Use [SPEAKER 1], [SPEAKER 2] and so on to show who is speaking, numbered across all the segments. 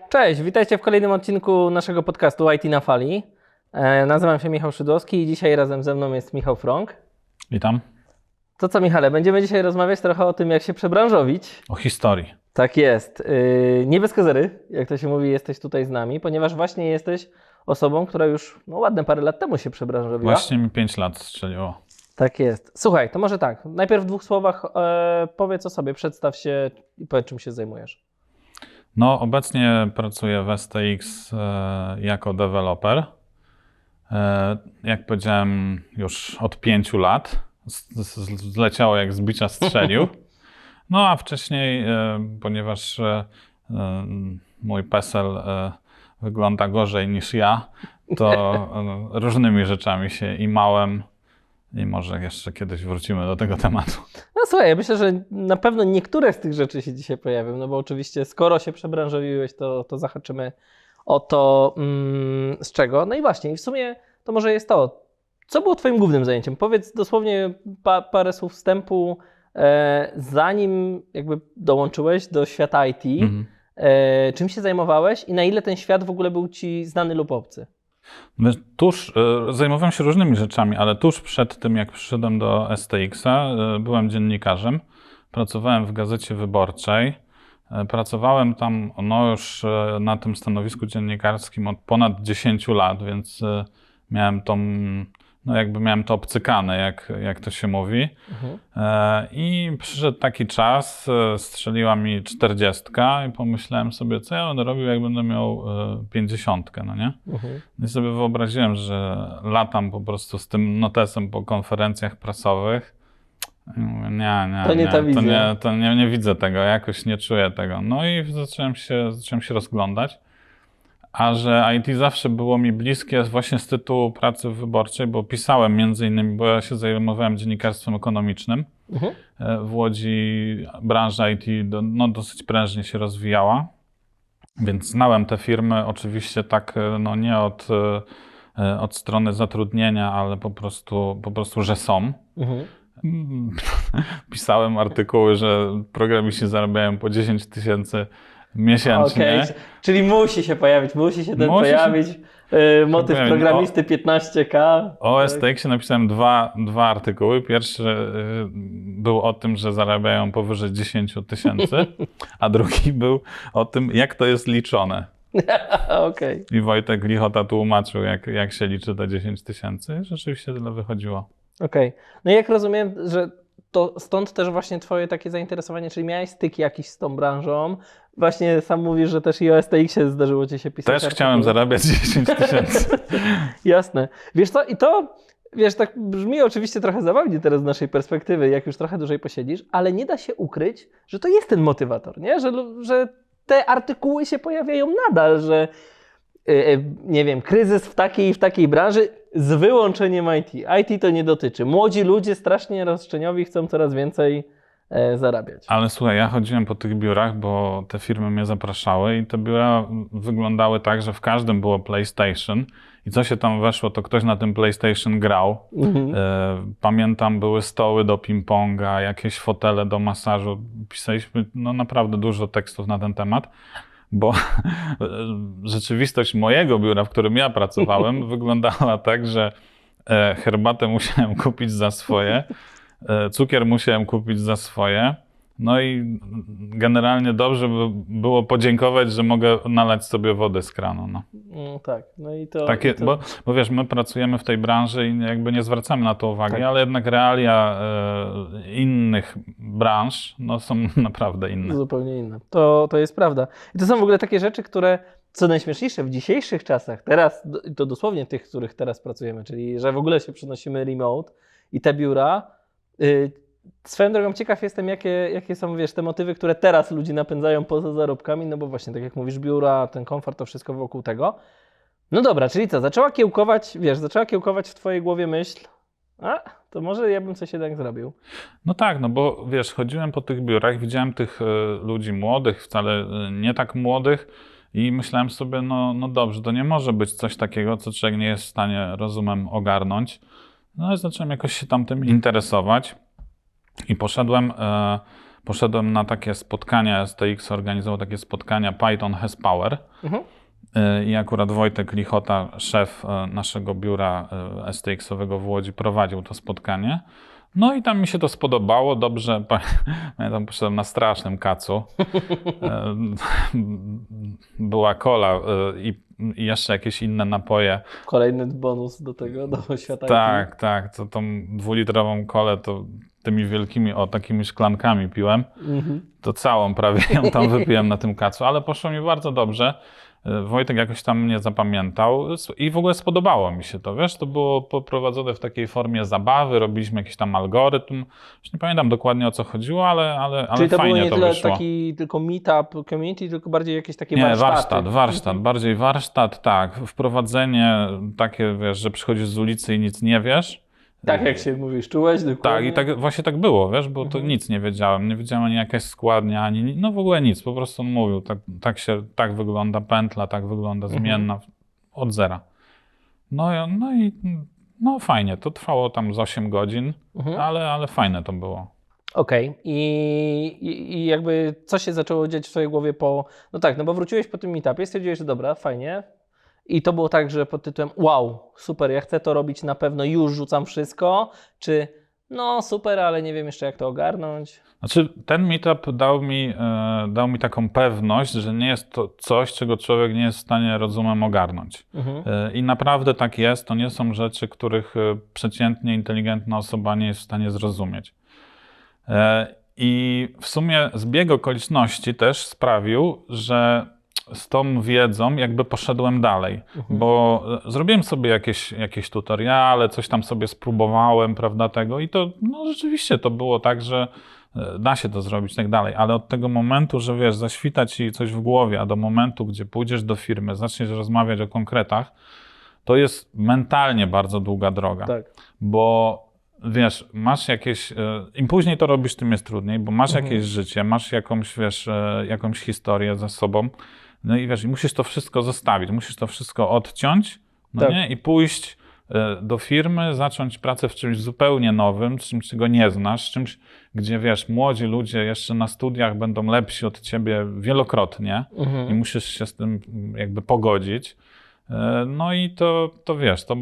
[SPEAKER 1] Cześć, witajcie w kolejnym odcinku naszego podcastu IT na fali. Nazywam się Michał Szydłowski i dzisiaj razem ze mną jest Michał Frąk.
[SPEAKER 2] Witam.
[SPEAKER 1] To co, Michale, będziemy dzisiaj rozmawiać trochę o tym, jak się przebranżowić.
[SPEAKER 2] O historii.
[SPEAKER 1] Tak jest. Nie bez kozery, jak to się mówi, jesteś tutaj z nami, ponieważ właśnie jesteś osobą, która już ładne parę lat temu się przebranżowiła.
[SPEAKER 2] Właśnie mi 5 lat strzeliło.
[SPEAKER 1] Tak jest. Słuchaj, to może tak, najpierw w 2 słowach powiedz o sobie, przedstaw się i powiedz, czym się zajmujesz.
[SPEAKER 2] No, obecnie pracuję w STX jako deweloper. Jak powiedziałem, już od 5 lat. Zleciało jak z bicia strzelił. No a wcześniej, ponieważ mój PESEL wygląda gorzej niż ja, to różnymi rzeczami się imałem i może jeszcze kiedyś wrócimy do tego tematu.
[SPEAKER 1] No słuchaj, ja myślę, że na pewno niektóre z tych rzeczy się dzisiaj pojawią, no bo oczywiście skoro się przebranżowiłeś, to zahaczymy o to z czego. No i właśnie, w sumie to może jest to, co było twoim głównym zajęciem? Powiedz dosłownie parę słów wstępu, zanim jakby dołączyłeś do świata IT, czym się zajmowałeś i na ile ten świat w ogóle był ci znany lub obcy?
[SPEAKER 2] Zajmowałem się różnymi rzeczami, ale tuż przed tym, jak przyszedłem do STX-a, byłem dziennikarzem. Pracowałem w Gazecie Wyborczej. Pracowałem tam już na tym stanowisku dziennikarskim od ponad 10 lat, więc miałem miałem to obcykane, jak to się mówi. I przyszedł taki czas, strzeliła mi 40 i pomyślałem sobie, co ja będę robił, jak będę miał 50, no nie? I sobie wyobraziłem, że latam po prostu z tym notesem po konferencjach prasowych. Nie widzę tego, jakoś nie czuję tego. No i zacząłem się rozglądać. A że IT zawsze było mi bliskie właśnie z tytułu pracy wyborczej, bo pisałem między innymi, bo ja się zajmowałem dziennikarstwem ekonomicznym. W Łodzi branża IT dosyć prężnie się rozwijała, więc znałem te firmy oczywiście tak, nie od strony zatrudnienia, ale po prostu że są. Pisałem artykuły, że programiści zarabiają po 10 000 miesięcznie.
[SPEAKER 1] Okay. Czyli musi się pojawić motyw programisty 15K.
[SPEAKER 2] O STX-ie napisałem dwa artykuły. Pierwszy był o tym, że zarabiają powyżej 10 000, a drugi był o tym, jak to jest liczone.
[SPEAKER 1] Okay.
[SPEAKER 2] I Wojtek Lichota tłumaczył, jak się liczy te 10 000. Rzeczywiście tyle wychodziło.
[SPEAKER 1] Okej. No i jak rozumiem, że to stąd też właśnie twoje takie zainteresowanie, czyli miałeś styk jakiś z tą branżą. Właśnie sam mówisz, że też i o STX-ie zdarzyło ci się pisać.
[SPEAKER 2] Też
[SPEAKER 1] artykuły.
[SPEAKER 2] chciałem zarabiać 10 000.
[SPEAKER 1] Jasne. Wiesz co, i to, tak brzmi oczywiście trochę zabawnie teraz z naszej perspektywy, jak już trochę dłużej posiedzisz, ale nie da się ukryć, że to jest ten motywator, nie? Że te artykuły się pojawiają nadal, że nie wiem, kryzys w takiej branży z wyłączeniem IT. IT to nie dotyczy. Młodzi ludzie strasznie roszczeniowi chcą coraz więcej zarabiać.
[SPEAKER 2] Ale słuchaj, ja chodziłem po tych biurach, bo te firmy mnie zapraszały i te biura wyglądały tak, że w każdym było PlayStation i co się tam weszło, to ktoś na tym PlayStation grał. Pamiętam, były stoły do ping-ponga, jakieś fotele do masażu. Pisaliśmy naprawdę dużo tekstów na ten temat, bo rzeczywistość mojego biura, w którym ja pracowałem, wyglądała tak, że herbatę musiałem kupić za swoje, cukier musiałem kupić za swoje, no i generalnie dobrze by było podziękować, że mogę nalać sobie wodę z kranu.
[SPEAKER 1] Tak, no i to...
[SPEAKER 2] Bo wiesz, my pracujemy w tej branży i jakby nie zwracamy na to uwagi, ale jednak realia innych branż są naprawdę inne.
[SPEAKER 1] Zupełnie inne. To jest prawda. I to są w ogóle takie rzeczy, które, co najśmieszniejsze, w dzisiejszych czasach, teraz, to dosłownie tych, w których teraz pracujemy, czyli że w ogóle się przenosimy remote i te biura, swoją drogą ciekaw jestem, jakie są, wiesz, te motywy, które teraz ludzi napędzają poza zarobkami, no bo właśnie, tak jak mówisz, biura, ten komfort, to wszystko wokół tego. No dobra, czyli co, zaczęła kiełkować w twojej głowie myśl, to może ja bym coś jednak zrobił.
[SPEAKER 2] No tak, no bo wiesz, chodziłem po tych biurach, widziałem tych ludzi młodych, wcale nie tak młodych i myślałem sobie, no dobrze, to nie może być coś takiego, co człowiek nie jest w stanie rozumem ogarnąć. No i zacząłem jakoś się tam tym interesować i poszedłem na takie spotkania, STX organizował takie spotkania Python has power. I akurat Wojtek Lichota, szef naszego biura STX-owego w Łodzi, prowadził to spotkanie. No i tam mi się to spodobało, dobrze, ja tam poszedłem na strasznym kacu. Była cola i jeszcze jakieś inne napoje.
[SPEAKER 1] Kolejny bonus do tego, do świata.
[SPEAKER 2] Tak, to tą 2-litrową kolę to tymi wielkimi, takimi szklankami piłem. To całą prawie ją tam wypiłem na tym kacu, ale poszło mi bardzo dobrze. Wojtek jakoś tam mnie zapamiętał i w ogóle spodobało mi się to, wiesz, to było poprowadzone w takiej formie zabawy, robiliśmy jakiś tam algorytm, już nie pamiętam dokładnie o co chodziło, ale
[SPEAKER 1] czyli to
[SPEAKER 2] fajnie
[SPEAKER 1] było nie
[SPEAKER 2] to
[SPEAKER 1] tyle
[SPEAKER 2] wyszło.
[SPEAKER 1] taki tylko meetup, community, tylko bardziej jakieś takie
[SPEAKER 2] Nie,
[SPEAKER 1] warsztaty.
[SPEAKER 2] warsztat, bardziej warsztat, tak, wprowadzenie takie, wiesz, że przychodzisz z ulicy i nic nie wiesz.
[SPEAKER 1] Tak jak się mówisz, czułeś dokładnie.
[SPEAKER 2] Tak, i tak właśnie tak było, wiesz, bo to nic nie wiedziałem. Nie wiedziałem ani jakaś składnia, ani no w ogóle nic. Po prostu on mówił, tak wygląda pętla, tak wygląda zmienna od zera. No fajnie, to trwało tam z 8 godzin, ale fajne to było.
[SPEAKER 1] Okej. I jakby co się zaczęło dziać w twojej głowie no tak, no bo wróciłeś po tym meetupie, stwierdziłeś, że dobra, fajnie. I to było tak, że pod tytułem wow, super, ja chcę to robić na pewno, już rzucam wszystko, czy no super, ale nie wiem jeszcze jak to ogarnąć.
[SPEAKER 2] Znaczy ten meetup dał mi taką pewność, że nie jest to coś, czego człowiek nie jest w stanie rozumem ogarnąć. I naprawdę tak jest, to nie są rzeczy, których przeciętnie inteligentna osoba nie jest w stanie zrozumieć. I w sumie zbieg okoliczności też sprawił, że z tą wiedzą jakby poszedłem dalej, bo zrobiłem sobie jakieś tutoriale, coś tam sobie spróbowałem, prawda, tego i to no rzeczywiście to było tak, że da się to zrobić i tak dalej, ale od tego momentu, że wiesz, zaświta ci coś w głowie, a do momentu, gdzie pójdziesz do firmy, zaczniesz rozmawiać o konkretach, to jest mentalnie bardzo długa droga,
[SPEAKER 1] Tak.
[SPEAKER 2] bo wiesz, masz jakieś, im później to robisz, tym jest trudniej, bo masz jakieś życie, masz jakąś, wiesz, jakąś historię za sobą, no i wiesz, i musisz to wszystko zostawić, musisz to wszystko odciąć, no
[SPEAKER 1] Tak.
[SPEAKER 2] nie? I pójść do firmy, zacząć pracę w czymś zupełnie nowym, czymś, czego nie znasz, czymś, gdzie wiesz, młodzi ludzie jeszcze na studiach będą lepsi od ciebie wielokrotnie i musisz się z tym jakby pogodzić. No i to wiesz, to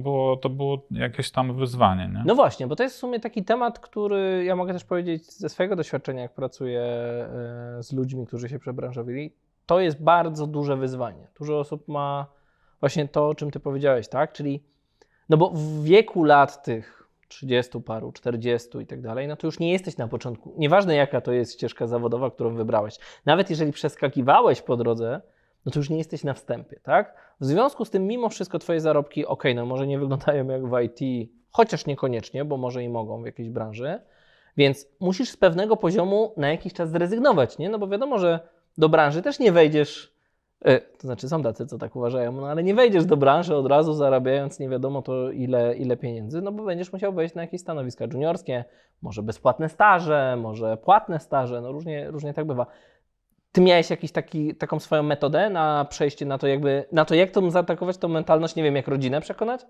[SPEAKER 2] było jakieś tam wyzwanie, nie?
[SPEAKER 1] No właśnie, bo to jest w sumie taki temat, który ja mogę też powiedzieć ze swojego doświadczenia, jak pracuję z ludźmi, którzy się przebranżowili, to jest bardzo duże wyzwanie. Dużo osób ma właśnie to, o czym ty powiedziałeś, tak? Czyli, no bo w wieku lat tych 30 paru, 40 i tak dalej, no to już nie jesteś na początku. Nieważne jaka to jest ścieżka zawodowa, którą wybrałeś. Nawet jeżeli przeskakiwałeś po drodze, no to już nie jesteś na wstępie, tak? W związku z tym mimo wszystko twoje zarobki, no może nie wyglądają jak w IT, chociaż niekoniecznie, bo może i mogą w jakiejś branży, więc musisz z pewnego poziomu na jakiś czas zrezygnować, nie? No bo wiadomo, że do branży też nie wejdziesz, to znaczy są tacy, co tak uważają, no ale nie wejdziesz do branży od razu zarabiając nie wiadomo to ile pieniędzy, no bo będziesz musiał wejść na jakieś stanowiska juniorskie, może bezpłatne staże, może płatne staże, no różnie tak bywa. Ty miałeś taką swoją metodę na przejście na to, jak to zaatakować tą mentalność, nie wiem, jak rodzinę przekonać?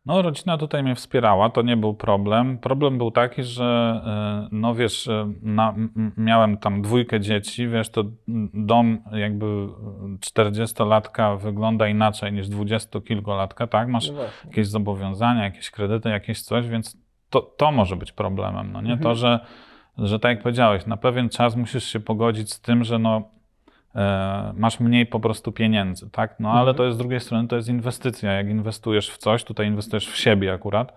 [SPEAKER 2] No, rodzina tutaj mnie wspierała, to nie był problem. Problem był taki, że no wiesz, miałem tam 2 dzieci, wiesz, to dom jakby 40-latka wygląda inaczej niż 20-kilkolatka, tak? Masz jakieś zobowiązania, jakieś kredyty, jakieś coś, więc to może być problemem, no nie? To, że tak jak powiedziałeś, na pewien czas musisz się pogodzić z tym, że no masz mniej po prostu pieniędzy, tak? No ale to jest z drugiej strony, to jest inwestycja. Jak inwestujesz w coś, tutaj inwestujesz w siebie akurat,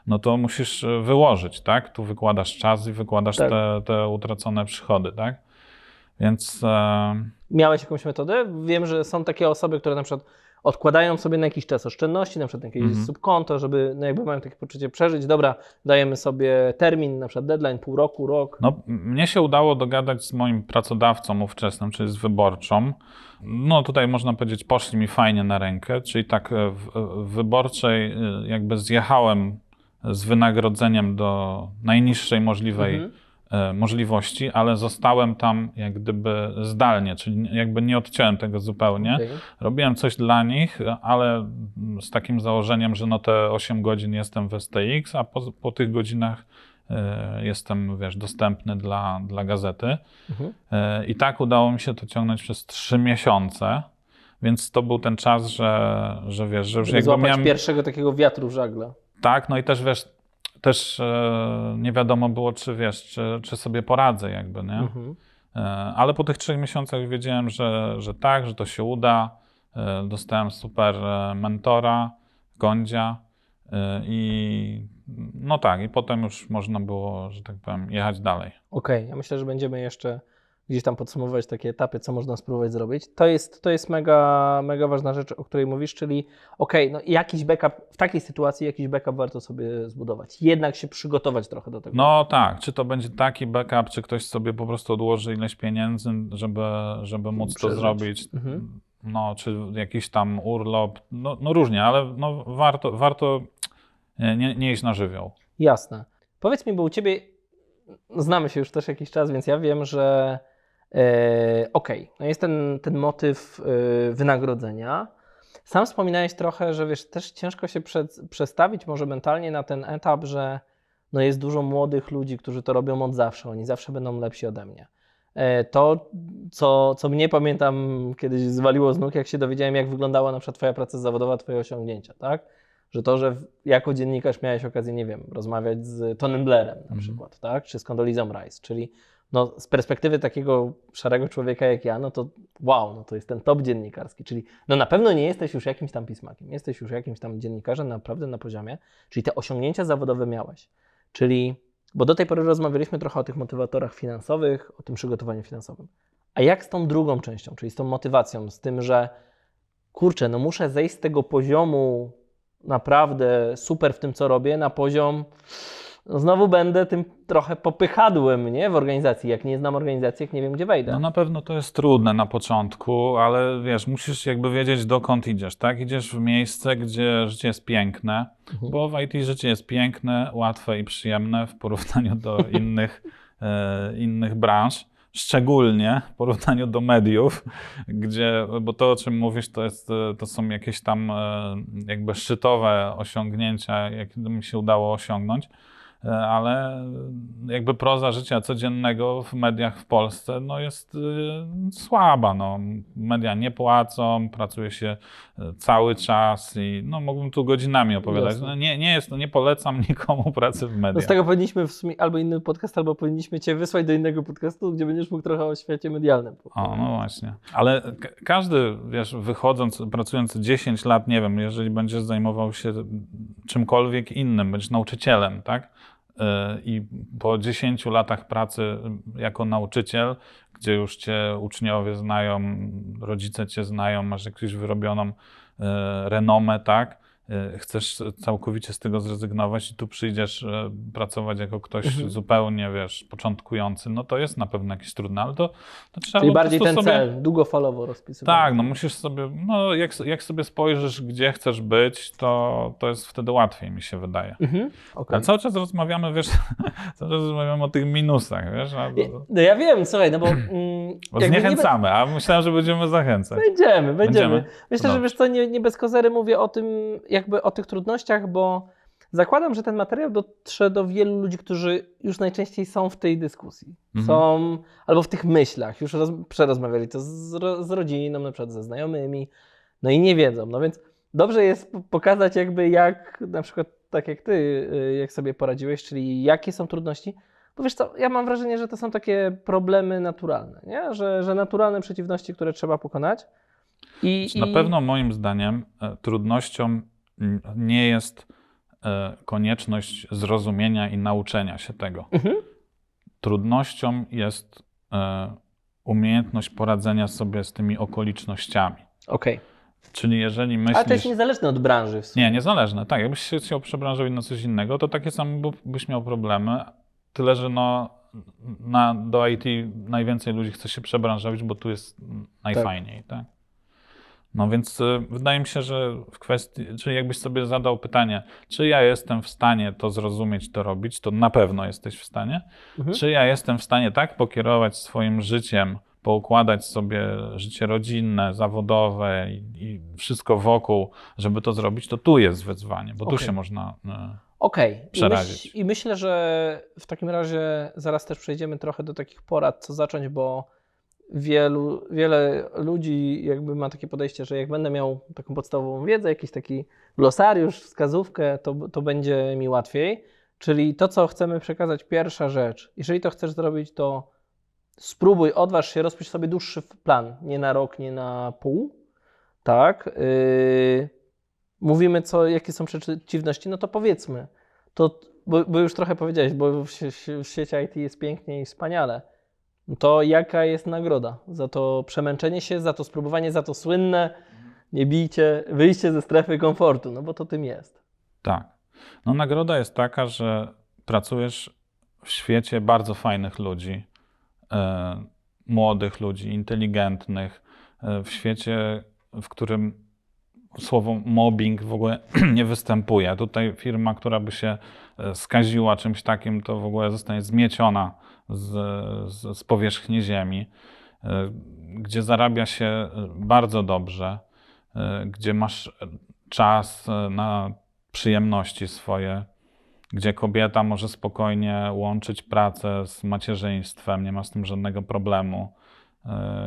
[SPEAKER 2] no to musisz wyłożyć, tak? Tu wykładasz czas i wykładasz te utracone przychody, tak? Więc...
[SPEAKER 1] Miałeś jakąś metodę? Wiem, że są takie osoby, które na przykład odkładają sobie na jakiś czas oszczędności, na przykład na jakieś subkonto, żeby, no jakby mają takie poczucie przeżyć, dobra, dajemy sobie termin, na przykład deadline, pół roku, rok.
[SPEAKER 2] No, mnie się udało dogadać z moim pracodawcą ówczesnym, czyli z Wyborczą. No tutaj można powiedzieć, poszli mi fajnie na rękę, czyli tak w Wyborczej jakby zjechałem z wynagrodzeniem do najniższej możliwej możliwości, ale zostałem tam jak gdyby zdalnie, czyli jakby nie odciąłem tego zupełnie.
[SPEAKER 1] Okay.
[SPEAKER 2] Robiłem coś dla nich, ale z takim założeniem, że no te 8 godzin jestem w STX, a po tych godzinach jestem, wiesz, dostępny dla gazety. I tak udało mi się to ciągnąć przez 3 miesiące, więc to był ten czas, że wiesz, że już jakby
[SPEAKER 1] złapać
[SPEAKER 2] miałem...
[SPEAKER 1] pierwszego takiego wiatru w żagle.
[SPEAKER 2] Tak, no i też wiesz, nie wiadomo było, czy wiesz, czy sobie poradzę jakby, nie? Ale po tych 3 miesiącach wiedziałem, że tak, że to się uda. Dostałem super mentora, Gondzia i no tak, i potem już można było, że tak powiem, jechać dalej.
[SPEAKER 1] Okej, ja myślę, że będziemy jeszcze gdzieś tam podsumowywać takie etapy, co można spróbować zrobić. To jest mega, mega ważna rzecz, o której mówisz, czyli no jakiś backup, w takiej sytuacji jakiś backup warto sobie zbudować. Jednak się przygotować trochę do tego.
[SPEAKER 2] No tak, czy to będzie taki backup, czy ktoś sobie po prostu odłoży ileś pieniędzy, żeby móc to zrobić. No, czy jakiś tam urlop, no różnie, ale no warto nie iść na żywioł.
[SPEAKER 1] Jasne. Powiedz mi, bo u Ciebie znamy się już też jakiś czas, więc ja wiem, że no jest ten motyw wynagrodzenia. Sam wspominałeś trochę, że wiesz, też ciężko się przestawić może mentalnie na ten etap, że no jest dużo młodych ludzi, którzy to robią od zawsze, oni zawsze będą lepsi ode mnie. To, co mnie pamiętam kiedyś zwaliło z nóg, jak się dowiedziałem, jak wyglądała na przykład Twoja praca zawodowa, Twoje osiągnięcia, tak? Że to, że jako dziennikarz miałeś okazję, nie wiem, rozmawiać z Tonym Blairem na przykład, tak? Czy z Condoleezą Rice, czyli no, z perspektywy takiego szarego człowieka jak ja, no to wow, no to jest ten top dziennikarski, czyli no na pewno nie jesteś już jakimś tam pismakiem, jesteś już jakimś tam dziennikarzem naprawdę na poziomie, czyli te osiągnięcia zawodowe miałeś, czyli, bo do tej pory rozmawialiśmy trochę o tych motywatorach finansowych, o tym przygotowaniu finansowym, a jak z tą drugą częścią, czyli z tą motywacją, z tym, że kurczę, no muszę zejść z tego poziomu naprawdę super w tym, co robię, na poziom, no znowu będę tym trochę popychadłem, nie? W organizacji. Jak nie znam organizacji, jak nie wiem, gdzie wejdę.
[SPEAKER 2] No na pewno to jest trudne na początku, ale wiesz, musisz jakby wiedzieć, dokąd idziesz, tak? Idziesz w miejsce, gdzie życie jest piękne, bo w IT życie jest piękne, łatwe i przyjemne w porównaniu do innych branż. Szczególnie w porównaniu do mediów, bo to, o czym mówisz, to są jakieś tam jakby szczytowe osiągnięcia, jakie mi się udało osiągnąć, ale jakby proza życia codziennego w mediach w Polsce no jest słaba. No. Media nie płacą, pracuje się cały czas i no, mógłbym tu godzinami opowiadać. No, nie polecam nikomu pracy w mediach.
[SPEAKER 1] No z tego powinniśmy w sumie albo inny podcast, albo powinniśmy Cię wysłać do innego podcastu, gdzie będziesz mógł trochę o świecie medialnym.
[SPEAKER 2] O, no właśnie. Ale każdy, wiesz, wychodząc, pracując 10 lat, nie wiem, jeżeli będziesz zajmował się czymkolwiek innym, będziesz nauczycielem, tak? I po 10 latach pracy jako nauczyciel, gdzie już cię uczniowie znają, rodzice cię znają, masz jakąś wyrobioną renomę, tak? Chcesz całkowicie z tego zrezygnować i tu przyjdziesz pracować jako ktoś zupełnie, wiesz, początkujący, no to jest na pewno jakieś trudne, ale to trzeba
[SPEAKER 1] Czyli bardziej ten
[SPEAKER 2] sobie...
[SPEAKER 1] cel, długofalowo rozpisywać.
[SPEAKER 2] Tak, no musisz sobie, no jak sobie spojrzysz, gdzie chcesz być, to jest wtedy łatwiej, mi się wydaje.
[SPEAKER 1] Okay.
[SPEAKER 2] Ale cały czas rozmawiamy, wiesz, cały czas rozmawiamy o tych minusach, wiesz.
[SPEAKER 1] No ja wiem, słuchaj, no bo...
[SPEAKER 2] bo zniechęcamy, a myślałem, że będziemy zachęcać.
[SPEAKER 1] Będziemy. Myślę, że wiesz co, nie bez kozery mówię o tym, jakby o tych trudnościach, bo zakładam, że ten materiał dotrze do wielu ludzi, którzy już najczęściej są w tej dyskusji. Są albo w tych myślach, już przerozmawiali to z rodziną, na przykład ze znajomymi, no i nie wiedzą. No więc dobrze jest pokazać jakby jak, na przykład tak jak ty, jak sobie poradziłeś, czyli jakie są trudności. Bo wiesz co, ja mam wrażenie, że to są takie problemy naturalne, nie? Że naturalne przeciwności, które trzeba pokonać.
[SPEAKER 2] Na pewno moim zdaniem trudnością nie jest konieczność zrozumienia i nauczenia się tego. Trudnością jest umiejętność poradzenia sobie z tymi okolicznościami.
[SPEAKER 1] Okej.
[SPEAKER 2] Czyli jeżeli myślisz...
[SPEAKER 1] Ale to jest niezależne od branży w sumie.
[SPEAKER 2] Nie, niezależne. Tak, jakbyś się chciał przebranżowić na coś innego, to takie same byś miał problemy. Tyle, że do IT najwięcej ludzi chce się przebranżowić, bo tu jest najfajniej. Tak. No więc wydaje mi się, że w kwestii, czyli jakbyś sobie zadał pytanie, czy ja jestem w stanie to zrozumieć, to robić, to na pewno jesteś w stanie. Czy ja jestem w stanie tak pokierować swoim życiem, poukładać sobie życie rodzinne, zawodowe i wszystko wokół, żeby to zrobić, to tu jest wyzwanie, bo tu się można przerazić.
[SPEAKER 1] I myślę, że w takim razie zaraz też przejdziemy trochę do takich porad, co zacząć, bo wiele ludzi jakby ma takie podejście, że jak będę miał taką podstawową wiedzę, jakiś taki glosariusz, wskazówkę, to będzie mi łatwiej. Czyli to, co chcemy przekazać, pierwsza rzecz. Jeżeli to chcesz zrobić, to spróbuj, odważ się, rozpisz sobie dłuższy plan, nie na rok, nie na pół. Tak. Mówimy, jakie są przeciwności, no to powiedzmy. Bo już trochę powiedziałeś, bo w sieci IT jest pięknie i wspaniale. To jaka jest nagroda za to przemęczenie się, za to spróbowanie, za to słynne nie bijcie, wyjście ze strefy komfortu, no bo to tym jest.
[SPEAKER 2] Tak. No nagroda jest taka, że pracujesz w świecie bardzo fajnych ludzi, młodych ludzi, inteligentnych, w świecie, w którym słowo mobbing w ogóle nie występuje. Tutaj firma, która by się skaziła czymś takim, to w ogóle zostanie zmieciona z powierzchni ziemi, gdzie zarabia się bardzo dobrze, gdzie masz czas na przyjemności swoje, gdzie kobieta może spokojnie łączyć pracę z macierzyństwem, nie ma z tym żadnego problemu,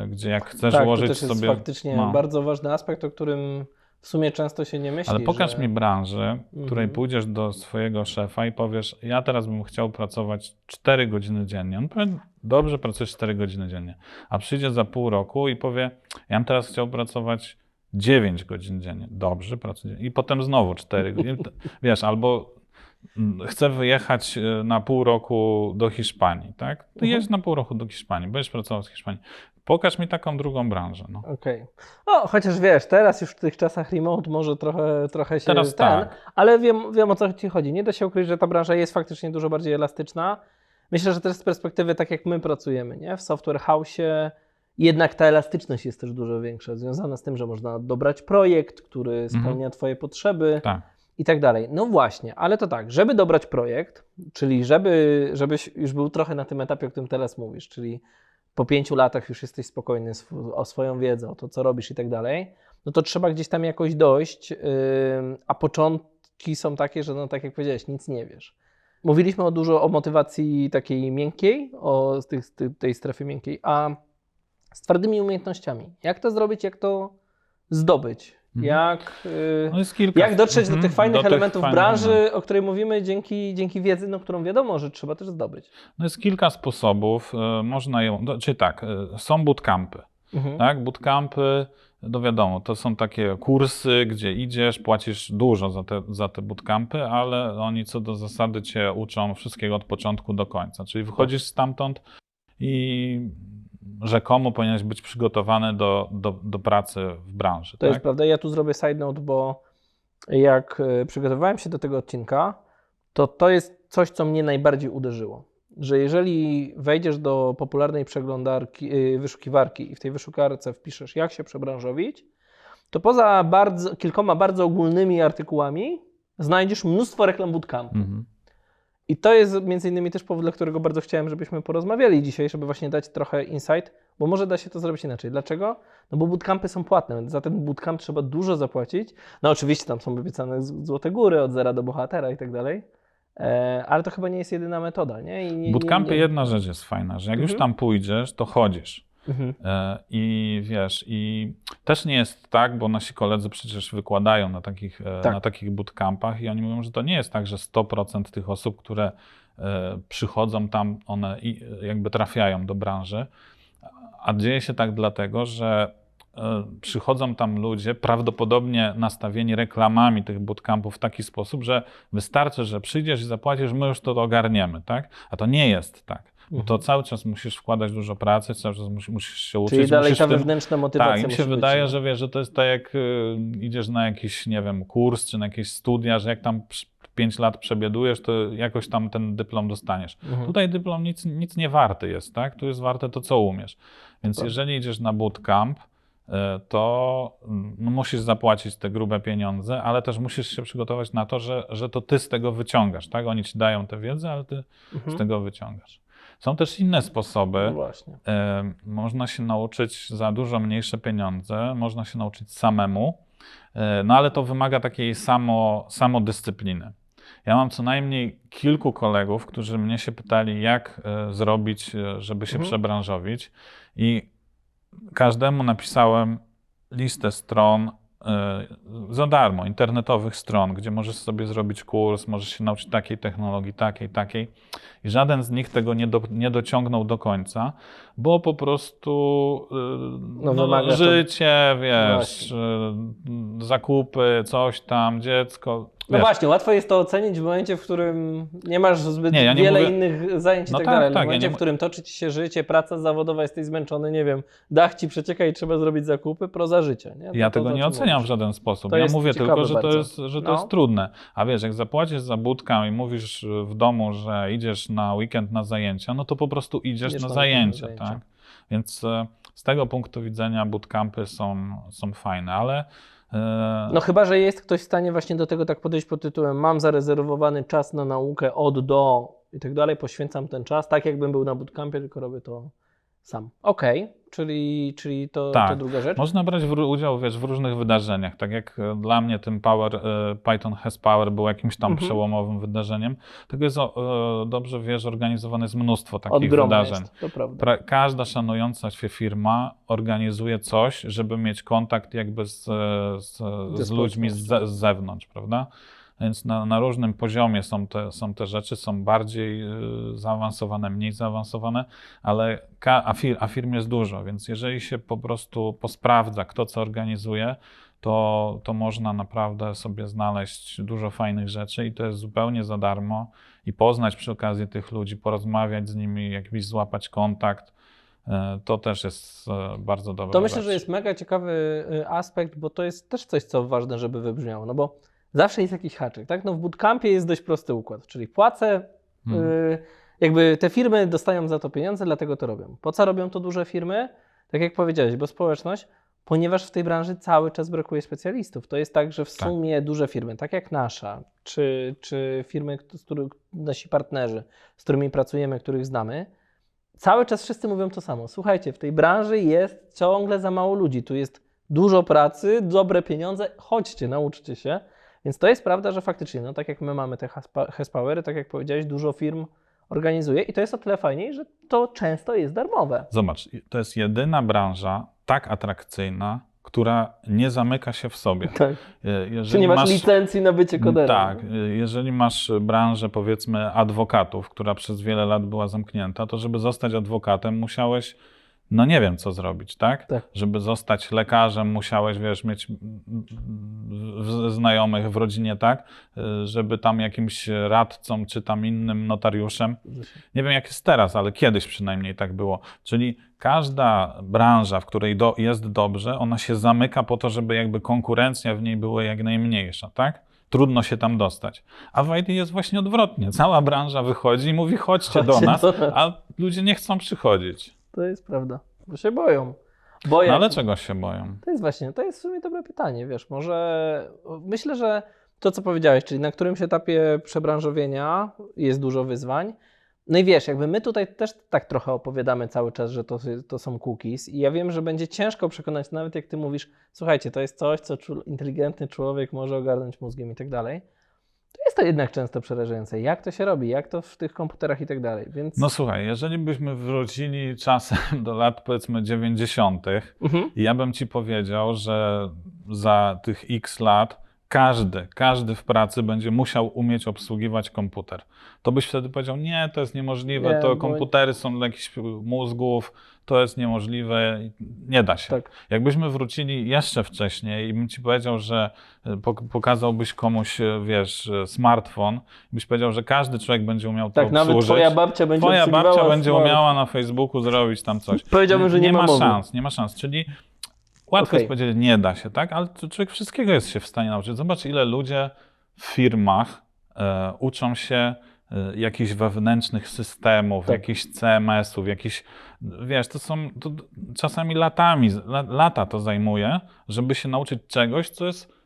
[SPEAKER 2] gdzie jak chcesz ułożyć
[SPEAKER 1] to też jest
[SPEAKER 2] sobie...
[SPEAKER 1] faktycznie bardzo ważny aspekt, o którym w sumie często się nie myśli.
[SPEAKER 2] Ale pokaż mi branżę, w której pójdziesz do swojego szefa i powiesz, ja teraz bym chciał pracować 4 godziny dziennie. On powie, dobrze, pracujesz 4 godziny dziennie. A przyjdzie za pół roku i powie, ja bym teraz chciał pracować 9 godzin dziennie. Dobrze, pracuję. I potem znowu 4 godziny. Wiesz, albo chcę wyjechać na pół roku do Hiszpanii, tak? Ty jedź na pół roku do Hiszpanii, będziesz pracował w Hiszpanii. Pokaż mi taką drugą branżę. No.
[SPEAKER 1] Okej. No, chociaż wiesz, teraz już w tych czasach remote może trochę się
[SPEAKER 2] Teraz tak.
[SPEAKER 1] ale wiem o co ci chodzi. Nie da się ukryć, że ta branża jest faktycznie dużo bardziej elastyczna. Myślę, że też z perspektywy tak jak my pracujemy, nie? W software house'ie jednak ta elastyczność jest też dużo większa, związana z tym, że można dobrać projekt, który spełnia twoje potrzeby.
[SPEAKER 2] Tak.
[SPEAKER 1] I tak dalej. No właśnie, ale to tak, żeby dobrać projekt, czyli żebyś już był trochę na tym etapie, o którym teraz mówisz, czyli po 5 latach już jesteś spokojny o swoją wiedzę, o to, co robisz i tak dalej, no to trzeba gdzieś tam jakoś dojść, a początki są takie, że no tak jak powiedziałeś, nic nie wiesz. Mówiliśmy dużo o motywacji takiej miękkiej, o tej strefy miękkiej, a z twardymi umiejętnościami. Jak to zrobić, jak to zdobyć? Jak dotrzeć do tych fajnych elementów branży, o której mówimy dzięki wiedzy, którą wiadomo, że trzeba też zdobyć?
[SPEAKER 2] No jest kilka sposobów. Można ją, czyli tak, są bootcampy. Tak? Bootcampy, no wiadomo, to są takie kursy, gdzie idziesz, płacisz dużo za te bootcampy, ale oni co do zasady cię uczą wszystkiego od początku do końca. Czyli wychodzisz stamtąd i rzekomo powinieneś być przygotowany do pracy w branży.
[SPEAKER 1] To jest prawda. Ja tu zrobię side note, bo jak przygotowywałem się do tego odcinka, to jest coś, co mnie najbardziej uderzyło. Że jeżeli wejdziesz do popularnej wyszukiwarki i w tej wyszukiwarce wpiszesz, jak się przebranżowić, to poza kilkoma bardzo ogólnymi artykułami znajdziesz mnóstwo reklam bootcampu. I to jest między innymi też powód, dla którego bardzo chciałem, żebyśmy porozmawiali dzisiaj, żeby właśnie dać trochę insight, bo może da się to zrobić inaczej. Dlaczego? No bo bootcampy są płatne, za ten bootcamp trzeba dużo zapłacić. No oczywiście tam są obiecane złote góry, od zera do bohatera i tak dalej, ale to chyba nie jest jedyna metoda, nie?
[SPEAKER 2] Bootcampy jedna rzecz jest fajna, że jak już tam pójdziesz, to chodzisz. I wiesz, i też nie jest tak, bo nasi koledzy przecież wykładają na takich bootcampach i oni mówią, że to nie jest tak, że 100% tych osób, które przychodzą tam, one jakby trafiają do branży, a dzieje się tak dlatego, że przychodzą tam ludzie prawdopodobnie nastawieni reklamami tych bootcampów w taki sposób, że wystarczy, że przyjdziesz i zapłacisz, my już to ogarniemy, tak? A to nie jest tak. Bo to cały czas musisz wkładać dużo pracy, cały czas musisz się uczyć.
[SPEAKER 1] Czyli dalej ta wewnętrzna motywacja.
[SPEAKER 2] Tak, mi się wydaje, że wiesz, że to jest tak jak idziesz na jakiś, nie wiem, kurs czy na jakieś studia, że jak tam 5 lat przebiedujesz, to jakoś tam ten dyplom dostaniesz. Tutaj dyplom nic nie warty jest, tak? Tu jest warte to, co umiesz. Więc jeżeli idziesz na bootcamp, to no, musisz zapłacić te grube pieniądze, ale też musisz się przygotować na to, że to ty z tego wyciągasz, tak? Oni ci dają tę wiedzę, ale ty z tego wyciągasz. Są też inne sposoby.
[SPEAKER 1] No właśnie.
[SPEAKER 2] Można się nauczyć za dużo mniejsze pieniądze, można się nauczyć samemu, no ale to wymaga takiej samodyscypliny. Ja mam co najmniej kilku kolegów, którzy mnie się pytali, jak zrobić, żeby się przebranżowić, i każdemu napisałem listę stron za darmo, internetowych stron, gdzie możesz sobie zrobić kurs, możesz się nauczyć takiej technologii, takiej. I żaden z nich tego nie dociągnął do końca, bo po prostu życie, wiesz, zakupy, coś tam, dziecko.
[SPEAKER 1] No właśnie, łatwo jest to ocenić w momencie, w którym nie masz zbyt
[SPEAKER 2] Nie
[SPEAKER 1] wiele
[SPEAKER 2] mówię...
[SPEAKER 1] innych zajęć i tak dalej. Ale w momencie, w którym toczy ci się życie, praca zawodowa, jesteś zmęczony, nie wiem, dach ci przecieka i trzeba zrobić zakupy, proza życia. Nie?
[SPEAKER 2] Ja tego nie oceniam w żaden sposób. Ja mówię tylko, że to jest trudne. A wiesz, jak zapłacisz za bootcamp i mówisz w domu, że idziesz na weekend na zajęcia, no to po prostu idziesz na zajęcia, tak? Więc z tego punktu widzenia bootcampy są fajne, ale
[SPEAKER 1] no chyba, że jest ktoś w stanie właśnie do tego tak podejść pod tytułem: mam zarezerwowany czas na naukę od do i tak dalej, poświęcam ten czas, tak jakbym był na bootcampie, tylko robię to sam. Okej, czyli to druga rzecz.
[SPEAKER 2] Można brać udział, wiesz, w różnych wydarzeniach. Tak jak dla mnie tym Python has Power był jakimś tam przełomowym wydarzeniem. Tego jest, dobrze wiesz, organizowane jest mnóstwo takich wydarzeń.
[SPEAKER 1] Jest, to prawda.
[SPEAKER 2] Każda szanująca się firma organizuje coś, żeby mieć kontakt jakby z ludźmi z zewnątrz, prawda? Więc na różnym poziomie są te rzeczy, są bardziej zaawansowane, mniej zaawansowane, ale a firm jest dużo, więc jeżeli się po prostu posprawdza, kto co organizuje, to można naprawdę sobie znaleźć dużo fajnych rzeczy i to jest zupełnie za darmo i poznać przy okazji tych ludzi, porozmawiać z nimi, jakiś złapać kontakt. To też jest bardzo dobre.
[SPEAKER 1] To myślę, że jest mega ciekawy aspekt, bo to jest też coś, co ważne, żeby wybrzmiało, no bo zawsze jest jakiś haczyk, tak? No w bootcampie jest dość prosty układ, czyli płacę, jakby te firmy dostają za to pieniądze, dlatego to robią. Po co robią to duże firmy? Tak jak powiedziałeś, bo społeczność, ponieważ w tej branży cały czas brakuje specjalistów. To jest tak, że w sumie duże firmy, tak jak nasza, czy firmy, nasi partnerzy, z którymi pracujemy, których znamy, cały czas wszyscy mówią to samo. Słuchajcie, w tej branży jest ciągle za mało ludzi, tu jest dużo pracy, dobre pieniądze, chodźcie, nauczcie się. Więc to jest prawda, że faktycznie, no tak jak my mamy te Haspowery, tak jak powiedziałeś, dużo firm organizuje i to jest o tyle fajniej, że to często jest darmowe.
[SPEAKER 2] Zobacz, to jest jedyna branża tak atrakcyjna, która nie zamyka się w sobie.
[SPEAKER 1] Tak. Czy nie masz licencji na bycie koderem?
[SPEAKER 2] Tak. Jeżeli masz branżę, powiedzmy, adwokatów, która przez wiele lat była zamknięta, to żeby zostać adwokatem musiałeś, no nie wiem co zrobić, tak? Żeby zostać lekarzem musiałeś, wiesz, mieć znajomych w rodzinie, tak? Żeby tam jakimś radcą czy tam innym notariuszem. Nie wiem jak jest teraz, ale kiedyś przynajmniej tak było. Czyli każda branża, w której jest dobrze, ona się zamyka po to, żeby jakby konkurencja w niej była jak najmniejsza, tak? Trudno się tam dostać. A w IT jest właśnie odwrotnie. Cała branża wychodzi i mówi chodźcie do nas, a ludzie nie chcą przychodzić.
[SPEAKER 1] To jest prawda, bo się boją.
[SPEAKER 2] No ale czego się boją?
[SPEAKER 1] To jest w sumie dobre pytanie, wiesz, myślę, że to co powiedziałeś, czyli na którymś etapie przebranżowienia jest dużo wyzwań. No i wiesz, jakby my tutaj też tak trochę opowiadamy cały czas, że to są cookies i ja wiem, że będzie ciężko przekonać, nawet jak ty mówisz, słuchajcie, to jest coś, co inteligentny człowiek może ogarnąć mózgiem i tak dalej. To jest to jednak często przerażające. Jak to się robi? Jak to w tych komputerach i tak dalej? Więc...
[SPEAKER 2] No słuchaj, jeżeli byśmy wrócili czasem do lat powiedzmy 90. i ja bym ci powiedział, że za tych x lat każdy w pracy będzie musiał umieć obsługiwać komputer. To byś wtedy powiedział, nie, to jest niemożliwe, komputery są dla jakichś mózgów, to jest niemożliwe, nie da się. Tak. Jakbyśmy wrócili jeszcze wcześniej i bym ci powiedział, że pokazałbyś komuś, wiesz, smartfon, byś powiedział, że każdy człowiek będzie umiał to obsłużyć.
[SPEAKER 1] Nawet twoja babcia
[SPEAKER 2] będzie umiała na Facebooku zrobić tam coś.
[SPEAKER 1] Powiedziałbym, że nie ma
[SPEAKER 2] szans, nie ma szans. Czyli łatwo jest powiedzieć, nie da się, tak? Ale człowiek wszystkiego jest się w stanie nauczyć. Zobacz, ile ludzie w firmach uczą się jakichś wewnętrznych systemów,
[SPEAKER 1] Tak.
[SPEAKER 2] jakichś CMS-ów, jakichś, wiesz, to czasami lata to zajmuje, żeby się nauczyć czegoś, co jest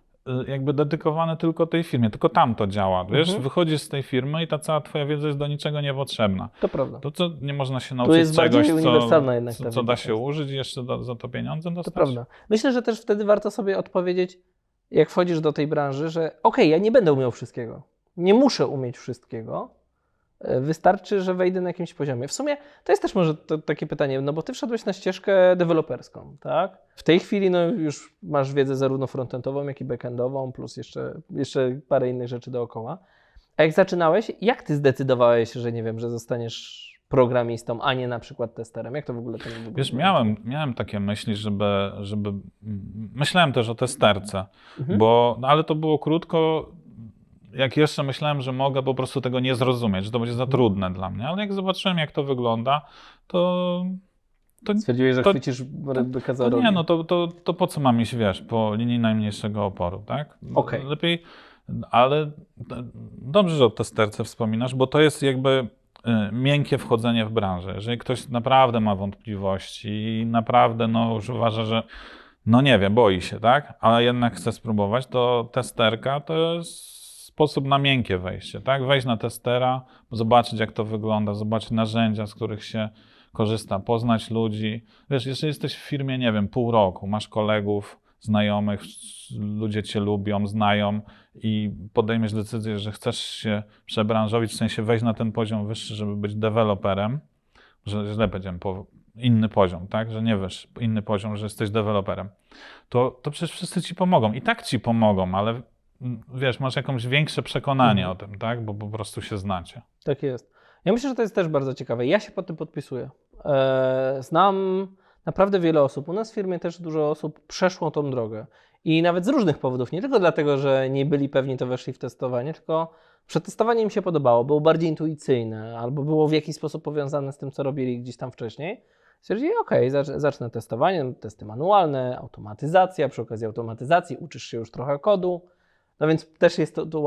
[SPEAKER 2] jakby dedykowane tylko tej firmie, tylko tam to działa, wiesz, wychodzisz z tej firmy i ta cała twoja wiedza jest do niczego niepotrzebna.
[SPEAKER 1] To prawda.
[SPEAKER 2] To co, nie można się
[SPEAKER 1] Tu
[SPEAKER 2] nauczyć
[SPEAKER 1] jest bardziej
[SPEAKER 2] czegoś,
[SPEAKER 1] uniwersalna jednak ta
[SPEAKER 2] co da
[SPEAKER 1] wiedza
[SPEAKER 2] się
[SPEAKER 1] jest.
[SPEAKER 2] użyć i jeszcze za to pieniądze
[SPEAKER 1] To
[SPEAKER 2] dostać?
[SPEAKER 1] prawda. Myślę, że też wtedy warto sobie odpowiedzieć, jak wchodzisz do tej branży, że okej, ja nie będę umiał wszystkiego. Nie muszę umieć wszystkiego. Wystarczy, że wejdę na jakimś poziomie. W sumie to jest też może takie pytanie, no bo ty wszedłeś na ścieżkę deweloperską, tak? W tej chwili no już masz wiedzę zarówno frontendową, jak i backendową, plus jeszcze parę innych rzeczy dookoła. A jak zaczynałeś, jak ty zdecydowałeś, że nie wiem, że zostaniesz programistą, a nie na przykład testerem? Jak to w ogóle to nie
[SPEAKER 2] Wiesz, miałem takie myśli, żeby myślałem też o testerce, no, ale to było krótko, jak jeszcze myślałem, że mogę po prostu tego nie zrozumieć, że to będzie za trudne dla mnie, ale jak zobaczyłem, jak to wygląda, to
[SPEAKER 1] Stwierdziłeś, że chwycisz byka za rogi.
[SPEAKER 2] nie, no to po co mam iść, wiesz, po linii najmniejszego oporu, tak?
[SPEAKER 1] Okej.
[SPEAKER 2] Lepiej, ale dobrze, że o testerce wspominasz, bo to jest jakby miękkie wchodzenie w branżę. Jeżeli ktoś naprawdę ma wątpliwości i naprawdę no, już uważa, że no nie wiem, boi się, tak? Ale jednak chce spróbować, to testerka to jest sposób na miękkie wejście, tak? Wejść na testera, zobaczyć jak to wygląda, zobaczyć narzędzia, z których się korzysta, poznać ludzi. Wiesz, jeżeli jesteś w firmie, nie wiem, pół roku, masz kolegów, znajomych, ludzie cię lubią, znają i podejmiesz decyzję, że chcesz się przebranżowić, w sensie wejść na ten poziom wyższy, żeby być deweloperem, że źle powiedziałem, inny poziom, tak? Że nie wiesz, inny poziom, że jesteś deweloperem, to przecież wszyscy ci pomogą. I tak ci pomogą, ale wiesz, masz jakieś większe przekonanie o tym, tak? Bo po prostu się znacie.
[SPEAKER 1] Tak jest. Ja myślę, że to jest też bardzo ciekawe. Ja się pod tym podpisuję. Znam naprawdę wiele osób. U nas w firmie też dużo osób przeszło tą drogę. I nawet z różnych powodów. Nie tylko dlatego, że nie byli pewni, to weszli w testowanie, tylko przetestowanie im się podobało, było bardziej intuicyjne, albo było w jakiś sposób powiązane z tym, co robili gdzieś tam wcześniej. Stwierdzili, okej, zacznę testowanie, testy manualne, automatyzacja, przy okazji automatyzacji uczysz się już trochę kodu, no więc też jest to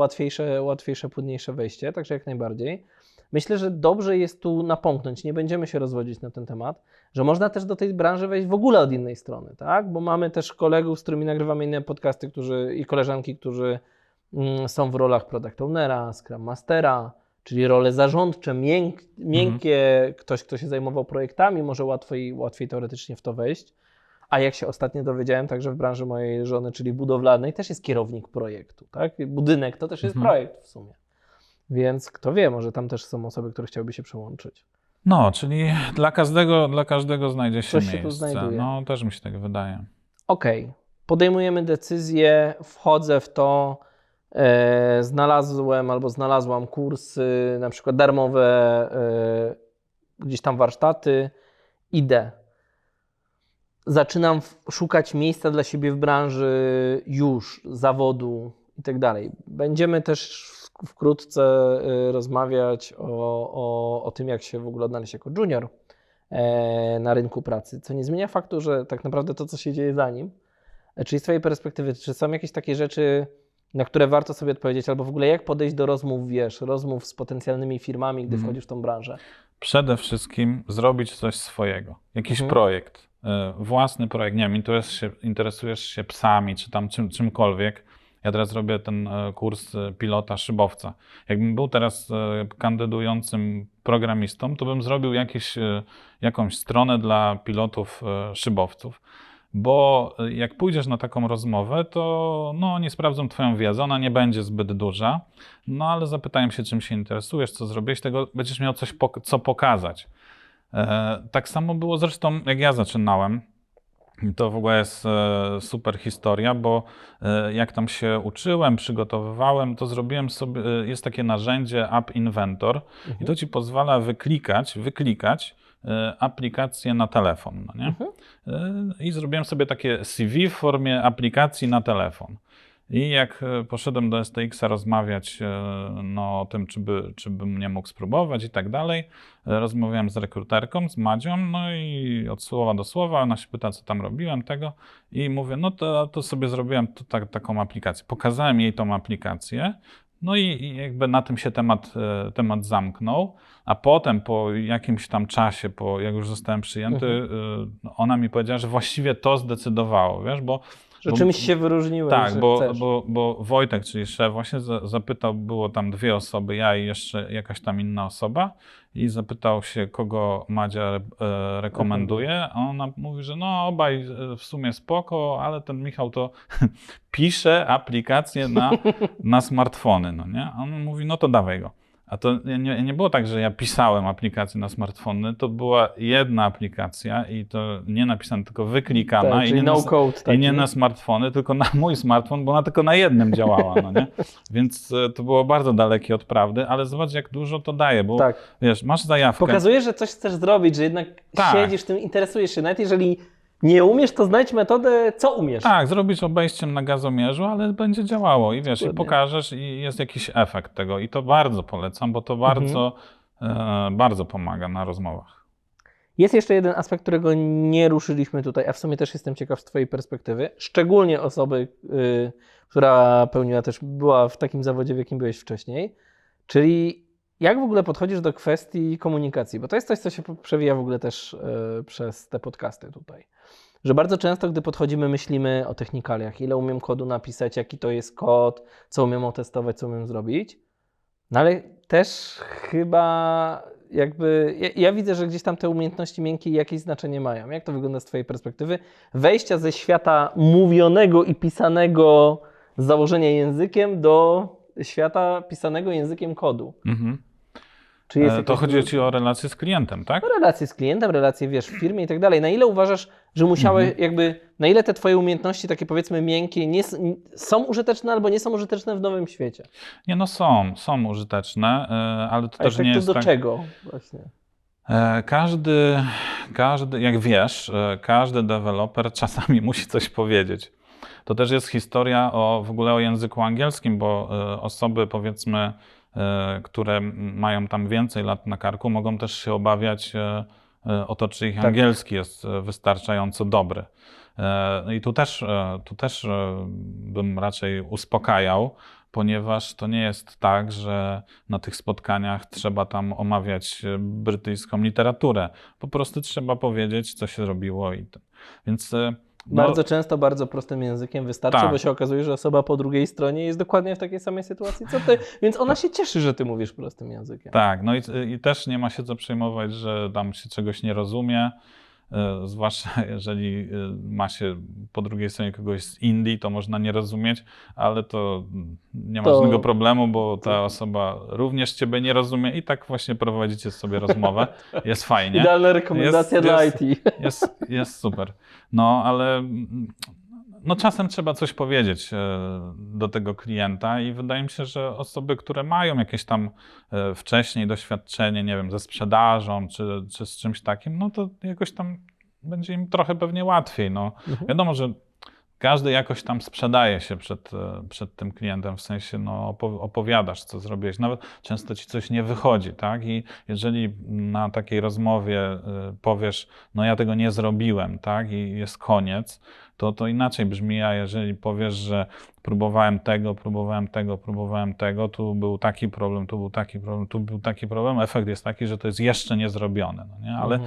[SPEAKER 1] łatwiejsze, płynniejsze wejście, także jak najbardziej. Myślę, że dobrze jest tu napomknąć, nie będziemy się rozwodzić na ten temat, że można też do tej branży wejść w ogóle od innej strony, tak? Bo mamy też kolegów, z którymi nagrywamy inne podcasty i koleżanki, którzy są w rolach product ownera, scrum mastera, czyli role zarządcze, miękkie, ktoś, kto się zajmował projektami, może łatwiej teoretycznie w to wejść. A jak się ostatnio dowiedziałem, także w branży mojej żony, czyli budowlanej, też jest kierownik projektu, tak? Budynek to też jest projekt w sumie. Więc kto wie, może tam też są osoby, które chciałyby się przełączyć.
[SPEAKER 2] No, czyli dla każdego znajdzie się
[SPEAKER 1] Coś się
[SPEAKER 2] miejsce.
[SPEAKER 1] tu znajduje.
[SPEAKER 2] No, też mi się tak wydaje.
[SPEAKER 1] Okej, podejmujemy decyzję, wchodzę w to, znalazłam kursy, na przykład darmowe, gdzieś tam warsztaty, idę. Zaczynam szukać miejsca dla siebie w branży już, zawodu i tak dalej. Będziemy też wkrótce rozmawiać o tym, jak się w ogóle odnaleźć jako junior na rynku pracy, co nie zmienia faktu, że tak naprawdę to, co się dzieje za nim, czyli z Twojej perspektywy, czy są jakieś takie rzeczy, na które warto sobie odpowiedzieć, albo w ogóle jak podejść do rozmów z potencjalnymi firmami, gdy wchodzisz w tą branżę?
[SPEAKER 2] Przede wszystkim zrobić coś swojego. Jakiś projekt, własny projekt. Nie wiem, interesujesz się psami, czy tam czymkolwiek. Ja teraz robię ten kurs pilota szybowca. Jakbym był teraz kandydującym programistą, to bym zrobił jakąś stronę dla pilotów szybowców. Bo jak pójdziesz na taką rozmowę, to no, nie sprawdzą twoją wiedzę, ona nie będzie zbyt duża, no ale zapytają się, czym się interesujesz, co zrobiłeś, tego będziesz miał coś, co pokazać. Tak samo było zresztą, jak ja zaczynałem. To w ogóle jest super historia, bo jak tam się uczyłem, przygotowywałem, to zrobiłem sobie, jest takie narzędzie App Inventor i to ci pozwala wyklikać aplikację na telefon, no nie? I zrobiłem sobie takie CV w formie aplikacji na telefon. I jak poszedłem do STX-a rozmawiać no, o tym, czy bym nie mógł spróbować i tak dalej, rozmawiałem z rekruterką, z Madzią, no i od słowa do słowa, ona się pyta, co tam robiłem tego i mówię, no to sobie zrobiłem taką aplikację. Pokazałem jej tą aplikację, No i jakby na tym się temat zamknął, a potem po jakimś tam czasie, jak już zostałem przyjęty, ona mi powiedziała, że właściwie to zdecydowało, wiesz,
[SPEAKER 1] Że czymś się wyróżniłeś,
[SPEAKER 2] tak,
[SPEAKER 1] że
[SPEAKER 2] bo,
[SPEAKER 1] chcesz.
[SPEAKER 2] bo Wojtek, czyli szef, właśnie zapytał, było tam 2 osoby, ja i jeszcze jakaś tam inna osoba, i zapytał się, kogo Madzia rekomenduje, a ona mówi, że no obaj w sumie spoko, ale ten Michał to pisze aplikacje na smartfony, no nie? A on mówi, no to dawaj go. A to nie było tak, że ja pisałem aplikację na smartfony, to była jedna aplikacja i to nie napisana, tylko wyklikana,
[SPEAKER 1] Tak, czyli no code taki.
[SPEAKER 2] i nie na smartfony, tylko na mój smartfon, bo ona tylko na jednym działała, no nie? Więc to było bardzo dalekie od prawdy, ale zobacz, jak dużo to daje, bo
[SPEAKER 1] Tak.
[SPEAKER 2] wiesz, masz zajawkę.
[SPEAKER 1] Pokazuje, że coś chcesz zrobić, że jednak
[SPEAKER 2] Tak.
[SPEAKER 1] siedzisz tym, interesujesz się. Nawet jeżeli nie umiesz, to znajdź metodę, co umiesz.
[SPEAKER 2] Tak, zrobisz obejściem na gazomierzu, ale będzie działało i wiesz, i
[SPEAKER 1] Dokładnie.
[SPEAKER 2] pokażesz i jest jakiś efekt tego i to bardzo polecam, bo to bardzo pomaga na rozmowach.
[SPEAKER 1] Jest jeszcze jeden aspekt, którego nie ruszyliśmy tutaj, a w sumie też jestem ciekaw z twojej perspektywy, szczególnie osoby, która była w takim zawodzie, w jakim byłeś wcześniej, czyli jak w ogóle podchodzisz do kwestii komunikacji, bo to jest coś, co się przewija w ogóle też przez te podcasty tutaj. Że bardzo często, gdy podchodzimy, myślimy o technikaliach, ile umiem kodu napisać, jaki to jest kod, co umiem otestować, co umiem zrobić. No ale też chyba ja widzę, że gdzieś tam te umiejętności miękkie jakieś znaczenie mają. Jak to wygląda z twojej perspektywy? Wejścia ze świata mówionego i pisanego z założenia językiem do świata pisanego językiem kodu.
[SPEAKER 2] Mhm.
[SPEAKER 1] Czy jest
[SPEAKER 2] To chodzi ci o relacje z klientem, tak?
[SPEAKER 1] relacje z klientem, relacje, wiesz, w firmie i tak dalej. Na ile uważasz, że musiałeś na ile te twoje umiejętności takie powiedzmy miękkie są użyteczne albo nie są użyteczne w nowym świecie?
[SPEAKER 2] Nie, no są użyteczne, ale to też nie jest
[SPEAKER 1] do
[SPEAKER 2] tak.
[SPEAKER 1] czego właśnie?
[SPEAKER 2] Każdy, jak wiesz, każdy deweloper czasami musi coś powiedzieć. To też jest historia w ogóle o języku angielskim, bo osoby, powiedzmy, które mają tam więcej lat na karku, mogą też się obawiać o to, czy ich angielski jest wystarczająco dobry. I tu też bym raczej uspokajał, ponieważ to nie jest tak, że na tych spotkaniach trzeba tam omawiać brytyjską literaturę. Po prostu trzeba powiedzieć, co się robiło Więc
[SPEAKER 1] Bardzo często bardzo prostym językiem wystarczy,
[SPEAKER 2] tak.
[SPEAKER 1] bo się okazuje, że osoba po drugiej stronie jest dokładnie w takiej samej sytuacji co ty, więc ona się cieszy, że ty mówisz prostym językiem.
[SPEAKER 2] Tak, no i też nie ma się co przejmować, że tam się czegoś nie rozumie, zwłaszcza jeżeli ma się po drugiej stronie kogoś z Indii, to można nie rozumieć, ale to nie ma żadnego problemu, bo ta osoba również ciebie nie rozumie i tak właśnie prowadzicie sobie rozmowę. Jest fajnie.
[SPEAKER 1] Idealna rekomendacja dla IT.
[SPEAKER 2] Jest super. No, ale no czasem trzeba coś powiedzieć do tego klienta i wydaje mi się, że osoby, które mają jakieś tam wcześniej doświadczenie, nie wiem, ze sprzedażą czy z czymś takim, no to jakoś tam będzie im trochę pewnie łatwiej. No. Wiadomo, że każdy jakoś tam sprzedaje się przed tym klientem, w sensie no, opowiadasz, co zrobiłeś. Nawet często ci coś nie wychodzi, tak? I jeżeli na takiej rozmowie powiesz, no ja tego nie zrobiłem, tak? I jest koniec, to inaczej brzmi, a jeżeli powiesz, że próbowałem tego, tu był taki problem, tu był taki problem, tu był taki problem, efekt jest taki, że to jest jeszcze niezrobione, no nie? Ale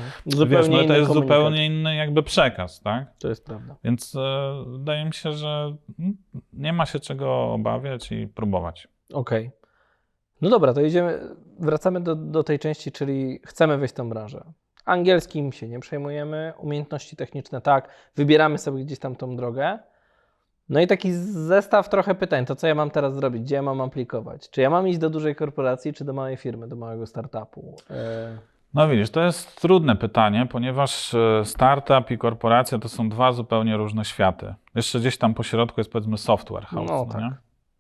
[SPEAKER 2] wiesz, no, to jest zupełnie inny jakby przekaz, tak?
[SPEAKER 1] To jest prawda.
[SPEAKER 2] Więc wydaje mi się, że nie ma się czego obawiać i próbować.
[SPEAKER 1] Okej. No dobra, to wracamy do tej części, czyli chcemy wejść w tę branżę. Angielskim się nie przejmujemy, umiejętności techniczne tak, wybieramy sobie gdzieś tam tą drogę. No i taki zestaw trochę pytań, to co ja mam teraz zrobić, gdzie ja mam aplikować? Czy ja mam iść do dużej korporacji, czy do małej firmy, do małego startupu?
[SPEAKER 2] No widzisz, to jest trudne pytanie, ponieważ startup i korporacja to są 2 zupełnie różne światy. Jeszcze gdzieś tam po środku jest powiedzmy software house,
[SPEAKER 1] No tak.
[SPEAKER 2] Nie?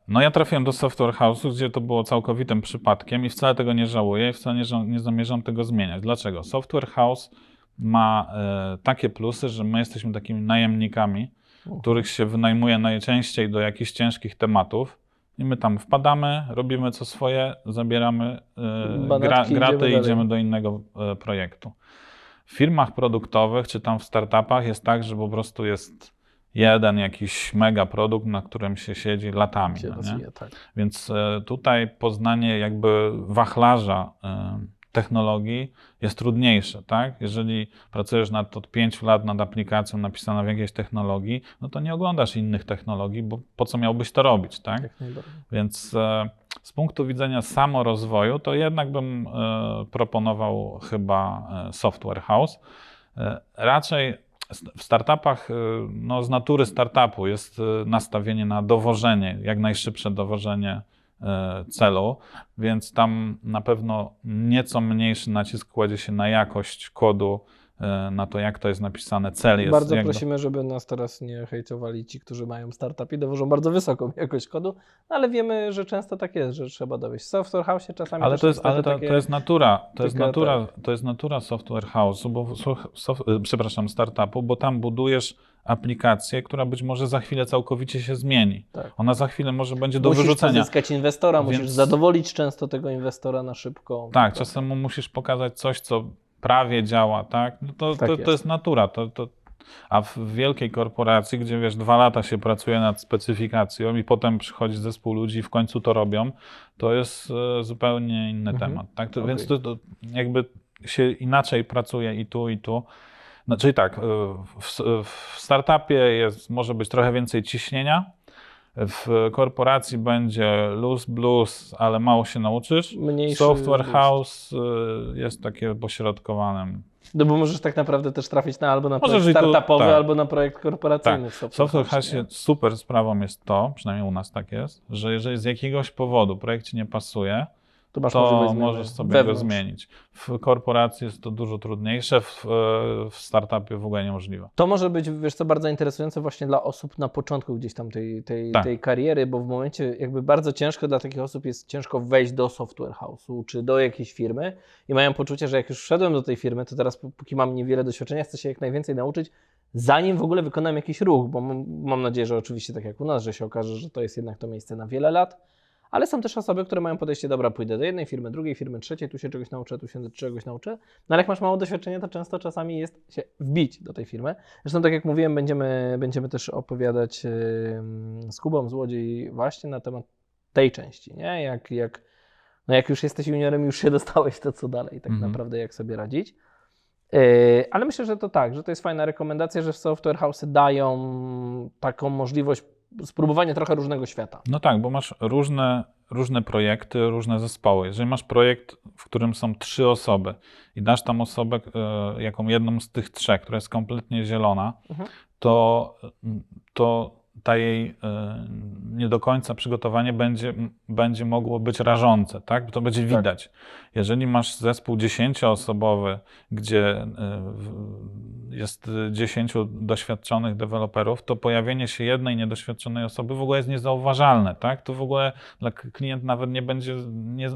[SPEAKER 2] No ja trafiłem do software house'u, gdzie to było całkowitym przypadkiem i wcale tego nie żałuję i wcale nie zamierzam tego zmieniać. Dlaczego? Software house ma takie plusy, że my jesteśmy takimi najemnikami, których się wynajmuje najczęściej do jakichś ciężkich tematów i my tam wpadamy, robimy co swoje, zabieramy graty i idziemy do innego projektu. W firmach produktowych czy tam w startupach jest tak, że po prostu jest jeden jakiś mega produkt, na którym się siedzi latami.
[SPEAKER 1] Się
[SPEAKER 2] No, nie?
[SPEAKER 1] rozwija, tak.
[SPEAKER 2] Więc tutaj poznanie jakby wachlarza technologii jest trudniejsze, tak? Jeżeli pracujesz od 5 lat nad aplikacją napisaną w jakiejś technologii, no to nie oglądasz innych technologii, bo po co miałbyś to robić, tak?
[SPEAKER 1] Jak najbardziej.
[SPEAKER 2] Więc z punktu widzenia samorozwoju, to jednak bym proponował chyba Software House. Raczej w startupach, no z natury startupu jest nastawienie na dowożenie, jak najszybsze dowożenie celu, więc tam na pewno nieco mniejszy nacisk kładzie się na jakość kodu, na to, jak to jest napisane. Cel jest...
[SPEAKER 1] Bardzo prosimy, żeby nas teraz nie hejtowali ci, którzy mają startup i dowożą bardzo wysoką jakość kodu, ale wiemy, że często tak jest, że trzeba dowieść. W Software House czasami
[SPEAKER 2] Ale
[SPEAKER 1] też
[SPEAKER 2] to jest, ale
[SPEAKER 1] takie,
[SPEAKER 2] to jest natura,
[SPEAKER 1] taka-
[SPEAKER 2] to jest natura Software House'u, przepraszam, startupu, bo tam budujesz aplikację, która być może za chwilę całkowicie się zmieni.
[SPEAKER 1] Tak.
[SPEAKER 2] Ona za chwilę może będzie do
[SPEAKER 1] Musisz
[SPEAKER 2] wyrzucenia.
[SPEAKER 1] pozyskać inwestora, musisz
[SPEAKER 2] Więc-
[SPEAKER 1] zadowolić często tego inwestora na szybko.
[SPEAKER 2] Tak, czasem mu musisz pokazać coś, co prawie działa, tak? No
[SPEAKER 1] Tak
[SPEAKER 2] to
[SPEAKER 1] jest.
[SPEAKER 2] jest natura. A w wielkiej korporacji, gdzie wiesz, 2 lata się pracuje nad specyfikacją i potem przychodzi zespół ludzi i w końcu to robią, to jest zupełnie inny temat. Tak?
[SPEAKER 1] Okej.
[SPEAKER 2] Więc to jakby się inaczej pracuje i tu, i tu. Znaczy tak, w startupie może być trochę więcej ciśnienia, w korporacji będzie luz blues, ale mało się nauczysz.
[SPEAKER 1] Mniejszy
[SPEAKER 2] Software
[SPEAKER 1] boost.
[SPEAKER 2] House jest takie pośrodkowanym.
[SPEAKER 1] No bo możesz tak naprawdę też trafić albo na projekt
[SPEAKER 2] Możesz i tu-
[SPEAKER 1] startupowy,
[SPEAKER 2] tak.
[SPEAKER 1] albo na projekt korporacyjny.
[SPEAKER 2] Tak,
[SPEAKER 1] w
[SPEAKER 2] Software
[SPEAKER 1] House,
[SPEAKER 2] House super sprawą jest to, przynajmniej u nas tak jest, że jeżeli z jakiegoś powodu projekt ci nie pasuje,
[SPEAKER 1] to masz
[SPEAKER 2] to
[SPEAKER 1] możliwość zmiany
[SPEAKER 2] możesz sobie
[SPEAKER 1] wewnątrz.
[SPEAKER 2] go zmienić. W korporacji jest to dużo trudniejsze, w startupie w ogóle niemożliwe.
[SPEAKER 1] To może być, wiesz co, bardzo interesujące właśnie dla osób na początku gdzieś tam
[SPEAKER 2] Tak.
[SPEAKER 1] tej kariery, bo w momencie jakby bardzo ciężko dla takich osób jest ciężko wejść do Software House'u czy do jakiejś firmy i mają poczucie, że jak już wszedłem do tej firmy, to teraz póki mam niewiele doświadczenia, chcę się jak najwięcej nauczyć, zanim w ogóle wykonam jakiś ruch, bo mam nadzieję, że oczywiście tak jak u nas, że się okaże, że to jest jednak to miejsce na wiele lat. Ale są też osoby, które mają podejście, dobra, pójdę do jednej firmy, drugiej firmy, trzeciej, tu się czegoś nauczę, tu się czegoś nauczę. No ale jak masz mało doświadczenia, to często czasami jest się wbić do tej firmy. Zresztą tak jak mówiłem, będziemy też opowiadać z Kubą z Łodzi właśnie na temat tej części, nie? Jak już jesteś juniorem, już się dostałeś, to co dalej, tak naprawdę jak sobie radzić. Ale myślę, że to tak, że to jest fajna rekomendacja, że w Software House dają taką możliwość spróbowania trochę różnego świata.
[SPEAKER 2] No tak, bo masz różne projekty, różne zespoły. Jeżeli masz projekt, w którym są 3 osoby i dasz tam osobę, jaką jedną z tych 3, która jest kompletnie zielona, to ta jej nie do końca przygotowanie będzie mogło być rażące, tak? To będzie widać. Jeżeli masz zespół 10-osobowy, gdzie jest 10 doświadczonych deweloperów, to pojawienie się jednej niedoświadczonej osoby w ogóle jest niezauważalne, tak? To w ogóle klient nawet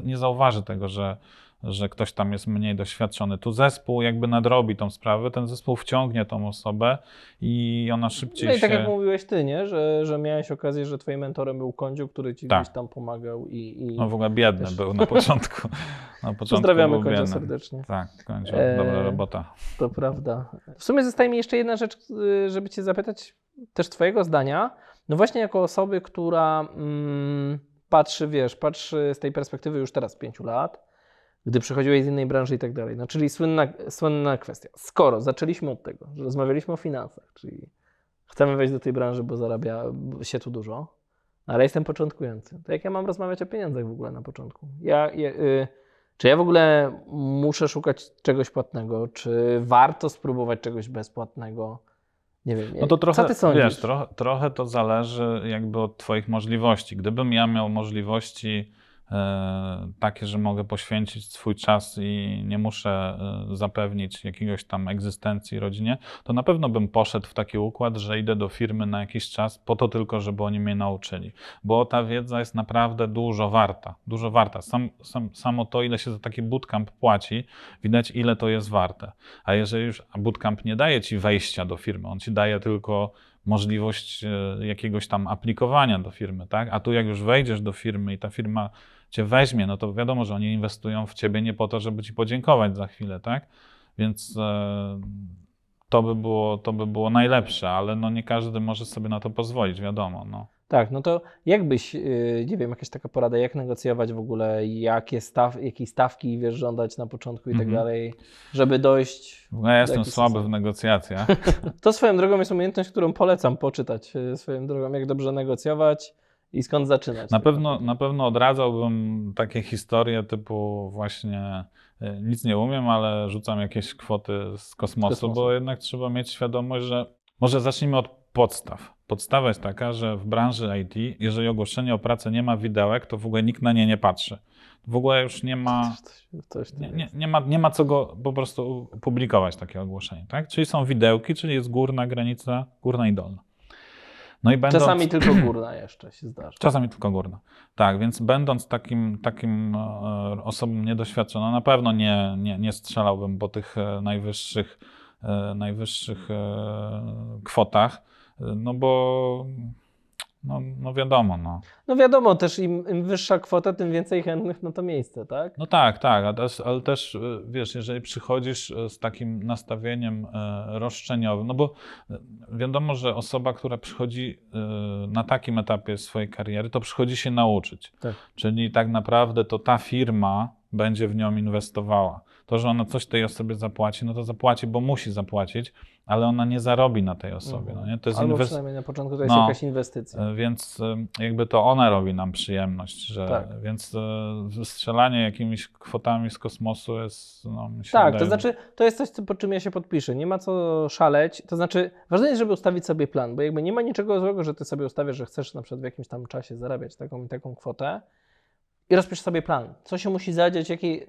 [SPEAKER 2] nie zauważy tego, że ktoś tam jest mniej doświadczony. Tu zespół jakby nadrobi tą sprawę, ten zespół wciągnie tą osobę i ona szybciej
[SPEAKER 1] No i tak
[SPEAKER 2] się...
[SPEAKER 1] jak mówiłeś ty, nie? Że miałeś okazję, że twoim mentorem był Kądziu, który ci
[SPEAKER 2] Tak.
[SPEAKER 1] gdzieś tam pomagał i...
[SPEAKER 2] No w ogóle biedny
[SPEAKER 1] też-
[SPEAKER 2] był na początku. Na początku
[SPEAKER 1] Pozdrawiamy
[SPEAKER 2] był
[SPEAKER 1] Kądzia
[SPEAKER 2] biedny.
[SPEAKER 1] serdecznie.
[SPEAKER 2] Tak, Kądziu, dobra robota.
[SPEAKER 1] To prawda. W sumie zostaje mi jeszcze jedna rzecz, żeby cię zapytać też twojego zdania. No właśnie jako osoby, która patrzy z tej perspektywy już teraz 5 lat, gdy przychodziłeś z innej branży i tak dalej. No czyli słynna kwestia. Skoro zaczęliśmy od tego, że rozmawialiśmy o finansach, czyli chcemy wejść do tej branży, bo zarabia się tu dużo, ale jestem początkujący, to jak ja mam rozmawiać o pieniądzach w ogóle na początku? Czy ja w ogóle muszę szukać czegoś płatnego? Czy warto spróbować czegoś bezpłatnego? Nie wiem.
[SPEAKER 2] No to trochę,
[SPEAKER 1] co ty sądzisz?
[SPEAKER 2] wiesz, trochę to zależy jakby od twoich możliwości. Gdybym ja miał możliwości takie, że mogę poświęcić swój czas i nie muszę zapewnić jakiegoś tam egzystencji rodzinie, to na pewno bym poszedł w taki układ, że idę do firmy na jakiś czas po to tylko, żeby oni mnie nauczyli. Bo ta wiedza jest naprawdę dużo warta. Dużo warta. Samo to, ile się za taki bootcamp płaci, widać, ile to jest warte. A jeżeli już bootcamp nie daje ci wejścia do firmy, on ci daje tylko możliwość jakiegoś tam aplikowania do firmy, tak? A tu jak już wejdziesz do firmy i ta firma cię weźmie, no to wiadomo, że oni inwestują w ciebie nie po to, żeby ci podziękować za chwilę, tak? Więc to by było najlepsze, ale no nie każdy może sobie na to pozwolić, wiadomo. No.
[SPEAKER 1] Tak, no to jakbyś, nie wiem, jakaś taka porada, jak negocjować w ogóle, jakie stawki, wiesz, żądać na początku i tak dalej, żeby dojść
[SPEAKER 2] No, ja jestem
[SPEAKER 1] jakichś
[SPEAKER 2] słaby
[SPEAKER 1] zasadów.
[SPEAKER 2] w negocjacjach.
[SPEAKER 1] To swoją drogą jest umiejętność, którą polecam poczytać, swoją drogą, jak dobrze negocjować i skąd zaczynać.
[SPEAKER 2] Na pewno odradzałbym takie historie typu właśnie nic nie umiem, ale rzucam jakieś kwoty z kosmosu, bo jednak trzeba mieć świadomość, że może zacznijmy od podstaw. Podstawa jest taka, że w branży IT, jeżeli ogłoszenie o pracę nie ma widełek, to w ogóle nikt na nie nie patrzy. W ogóle już nie ma, nie ma co go po prostu publikować takie ogłoszenie. Tak? Czyli są widełki, czyli jest górna granica, górna i dolna. No i
[SPEAKER 1] Czasami tylko górna jeszcze się zdarza.
[SPEAKER 2] Czasami tylko górna. Tak, więc będąc takim osobą niedoświadczoną, na pewno nie strzelałbym po tych najwyższych kwotach, no bo no wiadomo.
[SPEAKER 1] No wiadomo, też im wyższa kwota, tym więcej chętnych na to miejsce, tak?
[SPEAKER 2] No tak, ale też wiesz, jeżeli przychodzisz z takim nastawieniem roszczeniowym, no bo wiadomo, że osoba, która przychodzi na takim etapie swojej kariery, to przychodzi się nauczyć.
[SPEAKER 1] Tak.
[SPEAKER 2] Czyli tak naprawdę to ta firma będzie w nią inwestowała. To, że ona coś tej osobie zapłaci, no to zapłaci, bo musi zapłacić, ale ona nie zarobi na tej osobie. No nie? To jest
[SPEAKER 1] Albo przynajmniej na początku to jest jakaś inwestycja.
[SPEAKER 2] Więc jakby to ona robi nam przyjemność, że więc strzelanie jakimiś kwotami z kosmosu jest, no mi się
[SPEAKER 1] Tak,
[SPEAKER 2] wydaje,
[SPEAKER 1] to znaczy to jest coś, pod czym ja się podpiszę. Nie ma co szaleć. To znaczy ważne jest, żeby ustawić sobie plan, bo jakby nie ma niczego złego, że ty sobie ustawiasz, że chcesz na przykład w jakimś tam czasie zarabiać taką i taką kwotę i rozpisz sobie plan. Co się musi zadziać,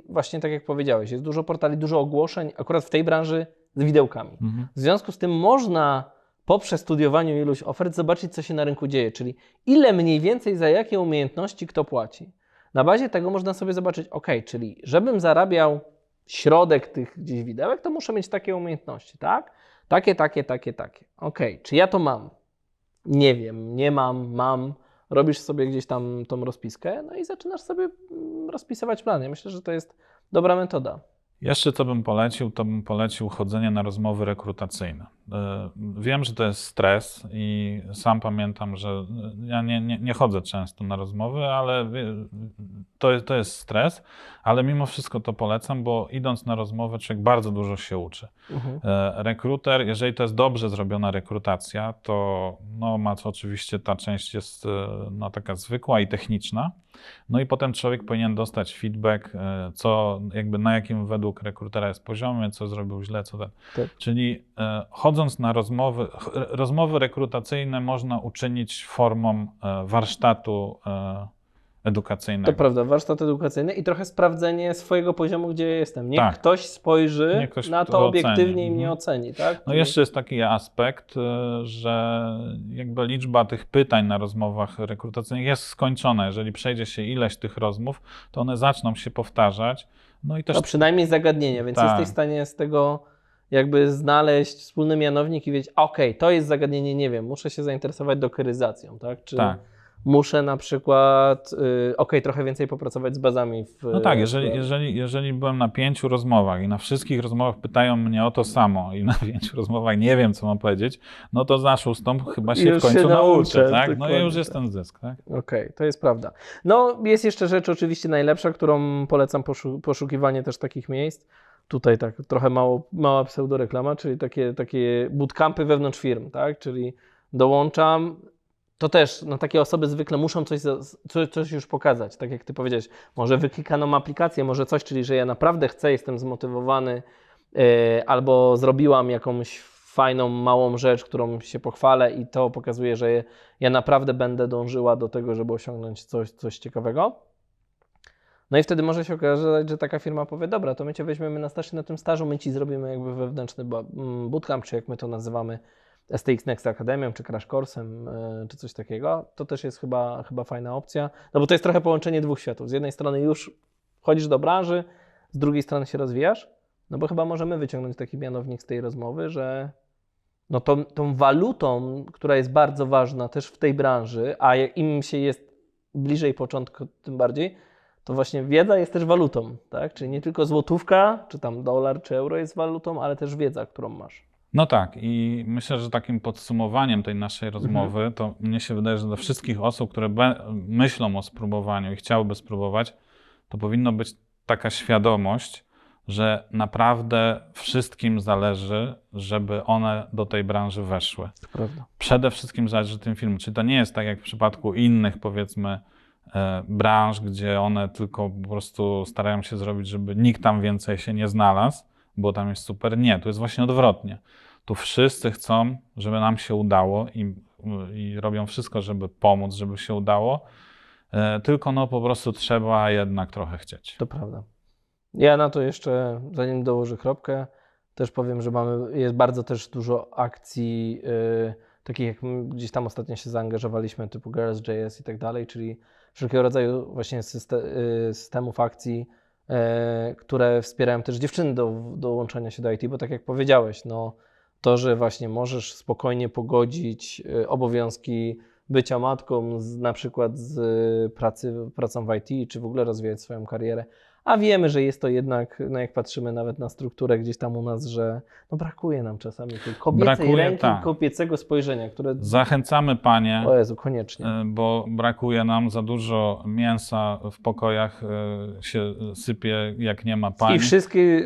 [SPEAKER 1] właśnie tak jak powiedziałeś, jest dużo portali, dużo ogłoszeń, akurat w tej branży z widełkami. W związku z tym można po przestudiowaniu iluś ofert zobaczyć, co się na rynku dzieje, czyli ile mniej więcej za jakie umiejętności kto płaci. Na bazie tego można sobie zobaczyć, czyli żebym zarabiał środek tych gdzieś widełek, to muszę mieć takie umiejętności, tak? Takie. Czy ja to mam? Nie wiem, nie mam. Robisz sobie gdzieś tam tą rozpiskę, no i zaczynasz sobie rozpisywać plan. Ja myślę, że to jest dobra metoda.
[SPEAKER 2] Jeszcze co bym polecił, to bym polecił chodzenie na rozmowy rekrutacyjne. Wiem, że to jest stres i sam pamiętam, że ja nie chodzę często na rozmowy, ale to jest stres, ale mimo wszystko to polecam, bo idąc na rozmowę człowiek bardzo dużo się uczy. Rekruter, jeżeli to jest dobrze zrobiona rekrutacja, to oczywiście ta część jest taka zwykła i techniczna. No i potem człowiek powinien dostać feedback, na jakim według rekrutera jest poziomie, co zrobił źle,
[SPEAKER 1] Tak.
[SPEAKER 2] Czyli chodząc na rozmowy rekrutacyjne można uczynić formą warsztatu edukacyjnego.
[SPEAKER 1] To prawda, warsztat edukacyjny i trochę sprawdzenie swojego poziomu, gdzie ja jestem. Niech ktoś spojrzy
[SPEAKER 2] Niech ktoś
[SPEAKER 1] na to
[SPEAKER 2] to
[SPEAKER 1] obiektywnie
[SPEAKER 2] oceni.
[SPEAKER 1] i mnie oceni, tak?
[SPEAKER 2] No jeszcze jest taki aspekt, że jakby liczba tych pytań na rozmowach rekrutacyjnych jest skończona. Jeżeli przejdzie się ileś tych rozmów, to one zaczną się powtarzać. No i też
[SPEAKER 1] przynajmniej zagadnienia, więc jesteś w stanie z tego jakby znaleźć wspólny mianownik i wiedzieć, to jest zagadnienie, nie wiem, muszę się zainteresować dokeryzacją, tak? Czy muszę na przykład, trochę więcej popracować z bazami.
[SPEAKER 2] No tak, jeżeli byłem na 5 rozmowach i na wszystkich rozmowach pytają mnie o to samo i na 5 rozmowach nie wiem, co mam powiedzieć, no to za 6 chyba się w końcu nauczę, tak? No i już jest ten zysk, tak?
[SPEAKER 1] To jest prawda. No jest jeszcze rzecz oczywiście najlepsza, którą polecam poszukiwanie też takich miejsc. Tutaj tak trochę mała pseudoreklama, czyli takie bootcampy wewnątrz firm, tak? Czyli dołączam. To też takie osoby zwykle muszą coś już pokazać, tak jak ty powiedziałeś. Może wyklikaną aplikację, może coś, czyli że ja naprawdę chcę, jestem zmotywowany albo zrobiłam jakąś fajną, małą rzecz, którą się pochwalę i to pokazuje, że ja naprawdę będę dążyła do tego, żeby osiągnąć coś ciekawego. No i wtedy może się okazać, że taka firma powie, dobra, to my cię weźmiemy na staż i na tym stażu my ci zrobimy jakby wewnętrzny bootcamp, czy jak my to nazywamy, STX Next Academią, czy Crash Coursem, czy coś takiego. To też jest chyba fajna opcja, no bo to jest trochę połączenie dwóch światów. Z jednej strony już wchodzisz do branży, z drugiej strony się rozwijasz, no bo chyba możemy wyciągnąć taki mianownik z tej rozmowy, że no tą walutą, która jest bardzo ważna też w tej branży, a im się jest bliżej początku, tym bardziej, to właśnie wiedza jest też walutą, tak? Czyli nie tylko złotówka, czy tam dolar, czy euro jest walutą, ale też wiedza, którą masz.
[SPEAKER 2] No tak, i myślę, że takim podsumowaniem tej naszej rozmowy, to mnie się wydaje, że dla wszystkich osób, które myślą o spróbowaniu i chciałyby spróbować, to powinno być taka świadomość, że naprawdę wszystkim zależy, żeby one do tej branży weszły.
[SPEAKER 1] To prawda.
[SPEAKER 2] Przede wszystkim zależy tym filmom. Czyli to nie jest tak jak w przypadku innych, powiedzmy, branż, gdzie one tylko po prostu starają się zrobić, żeby nikt tam więcej się nie znalazł, bo tam jest super. Nie, tu jest właśnie odwrotnie. Tu wszyscy chcą, żeby nam się udało i robią wszystko, żeby pomóc, żeby się udało, tylko no po prostu trzeba jednak trochę chcieć.
[SPEAKER 1] To prawda. Ja na to jeszcze, zanim dołożę kropkę, też powiem, że jest bardzo też dużo akcji, takich jak my gdzieś tam ostatnio się zaangażowaliśmy, typu Girls.js i tak dalej, czyli wszelkiego rodzaju właśnie systemów akcji, które wspierają też dziewczyny do łączenia się do IT, bo tak jak powiedziałeś, no to, że właśnie możesz spokojnie pogodzić obowiązki bycia matką na przykład z pracą w IT, czy w ogóle rozwijać swoją karierę, a wiemy, że jest to jednak, no jak patrzymy nawet na strukturę gdzieś tam u nas, że no brakuje nam czasami tej kobiecej ręki,
[SPEAKER 2] tak.
[SPEAKER 1] kobiecego spojrzenia, które...
[SPEAKER 2] Zachęcamy panie,
[SPEAKER 1] O Jezu, koniecznie.
[SPEAKER 2] bo brakuje nam za dużo mięsa w pokojach, się sypie, jak nie ma pań.
[SPEAKER 1] I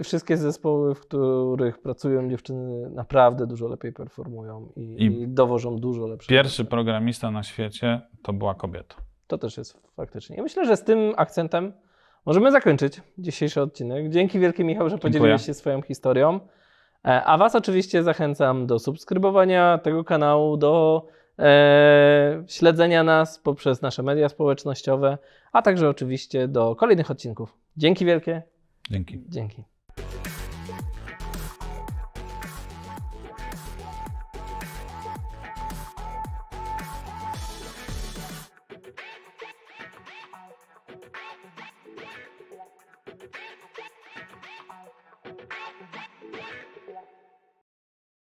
[SPEAKER 1] wszystkie zespoły, w których pracują dziewczyny, naprawdę dużo lepiej performują i dowożą dużo lepsze.
[SPEAKER 2] Pierwszy programista na świecie to była kobieta.
[SPEAKER 1] To też jest faktycznie. Ja myślę, że z tym akcentem możemy zakończyć dzisiejszy odcinek. Dzięki wielkie, Michał, że podzieliłeś się swoją historią. A Was oczywiście zachęcam do subskrybowania tego kanału, do śledzenia nas poprzez nasze media społecznościowe, a także oczywiście do kolejnych odcinków. Dzięki wielkie.
[SPEAKER 2] Dzięki.
[SPEAKER 1] Dzięki.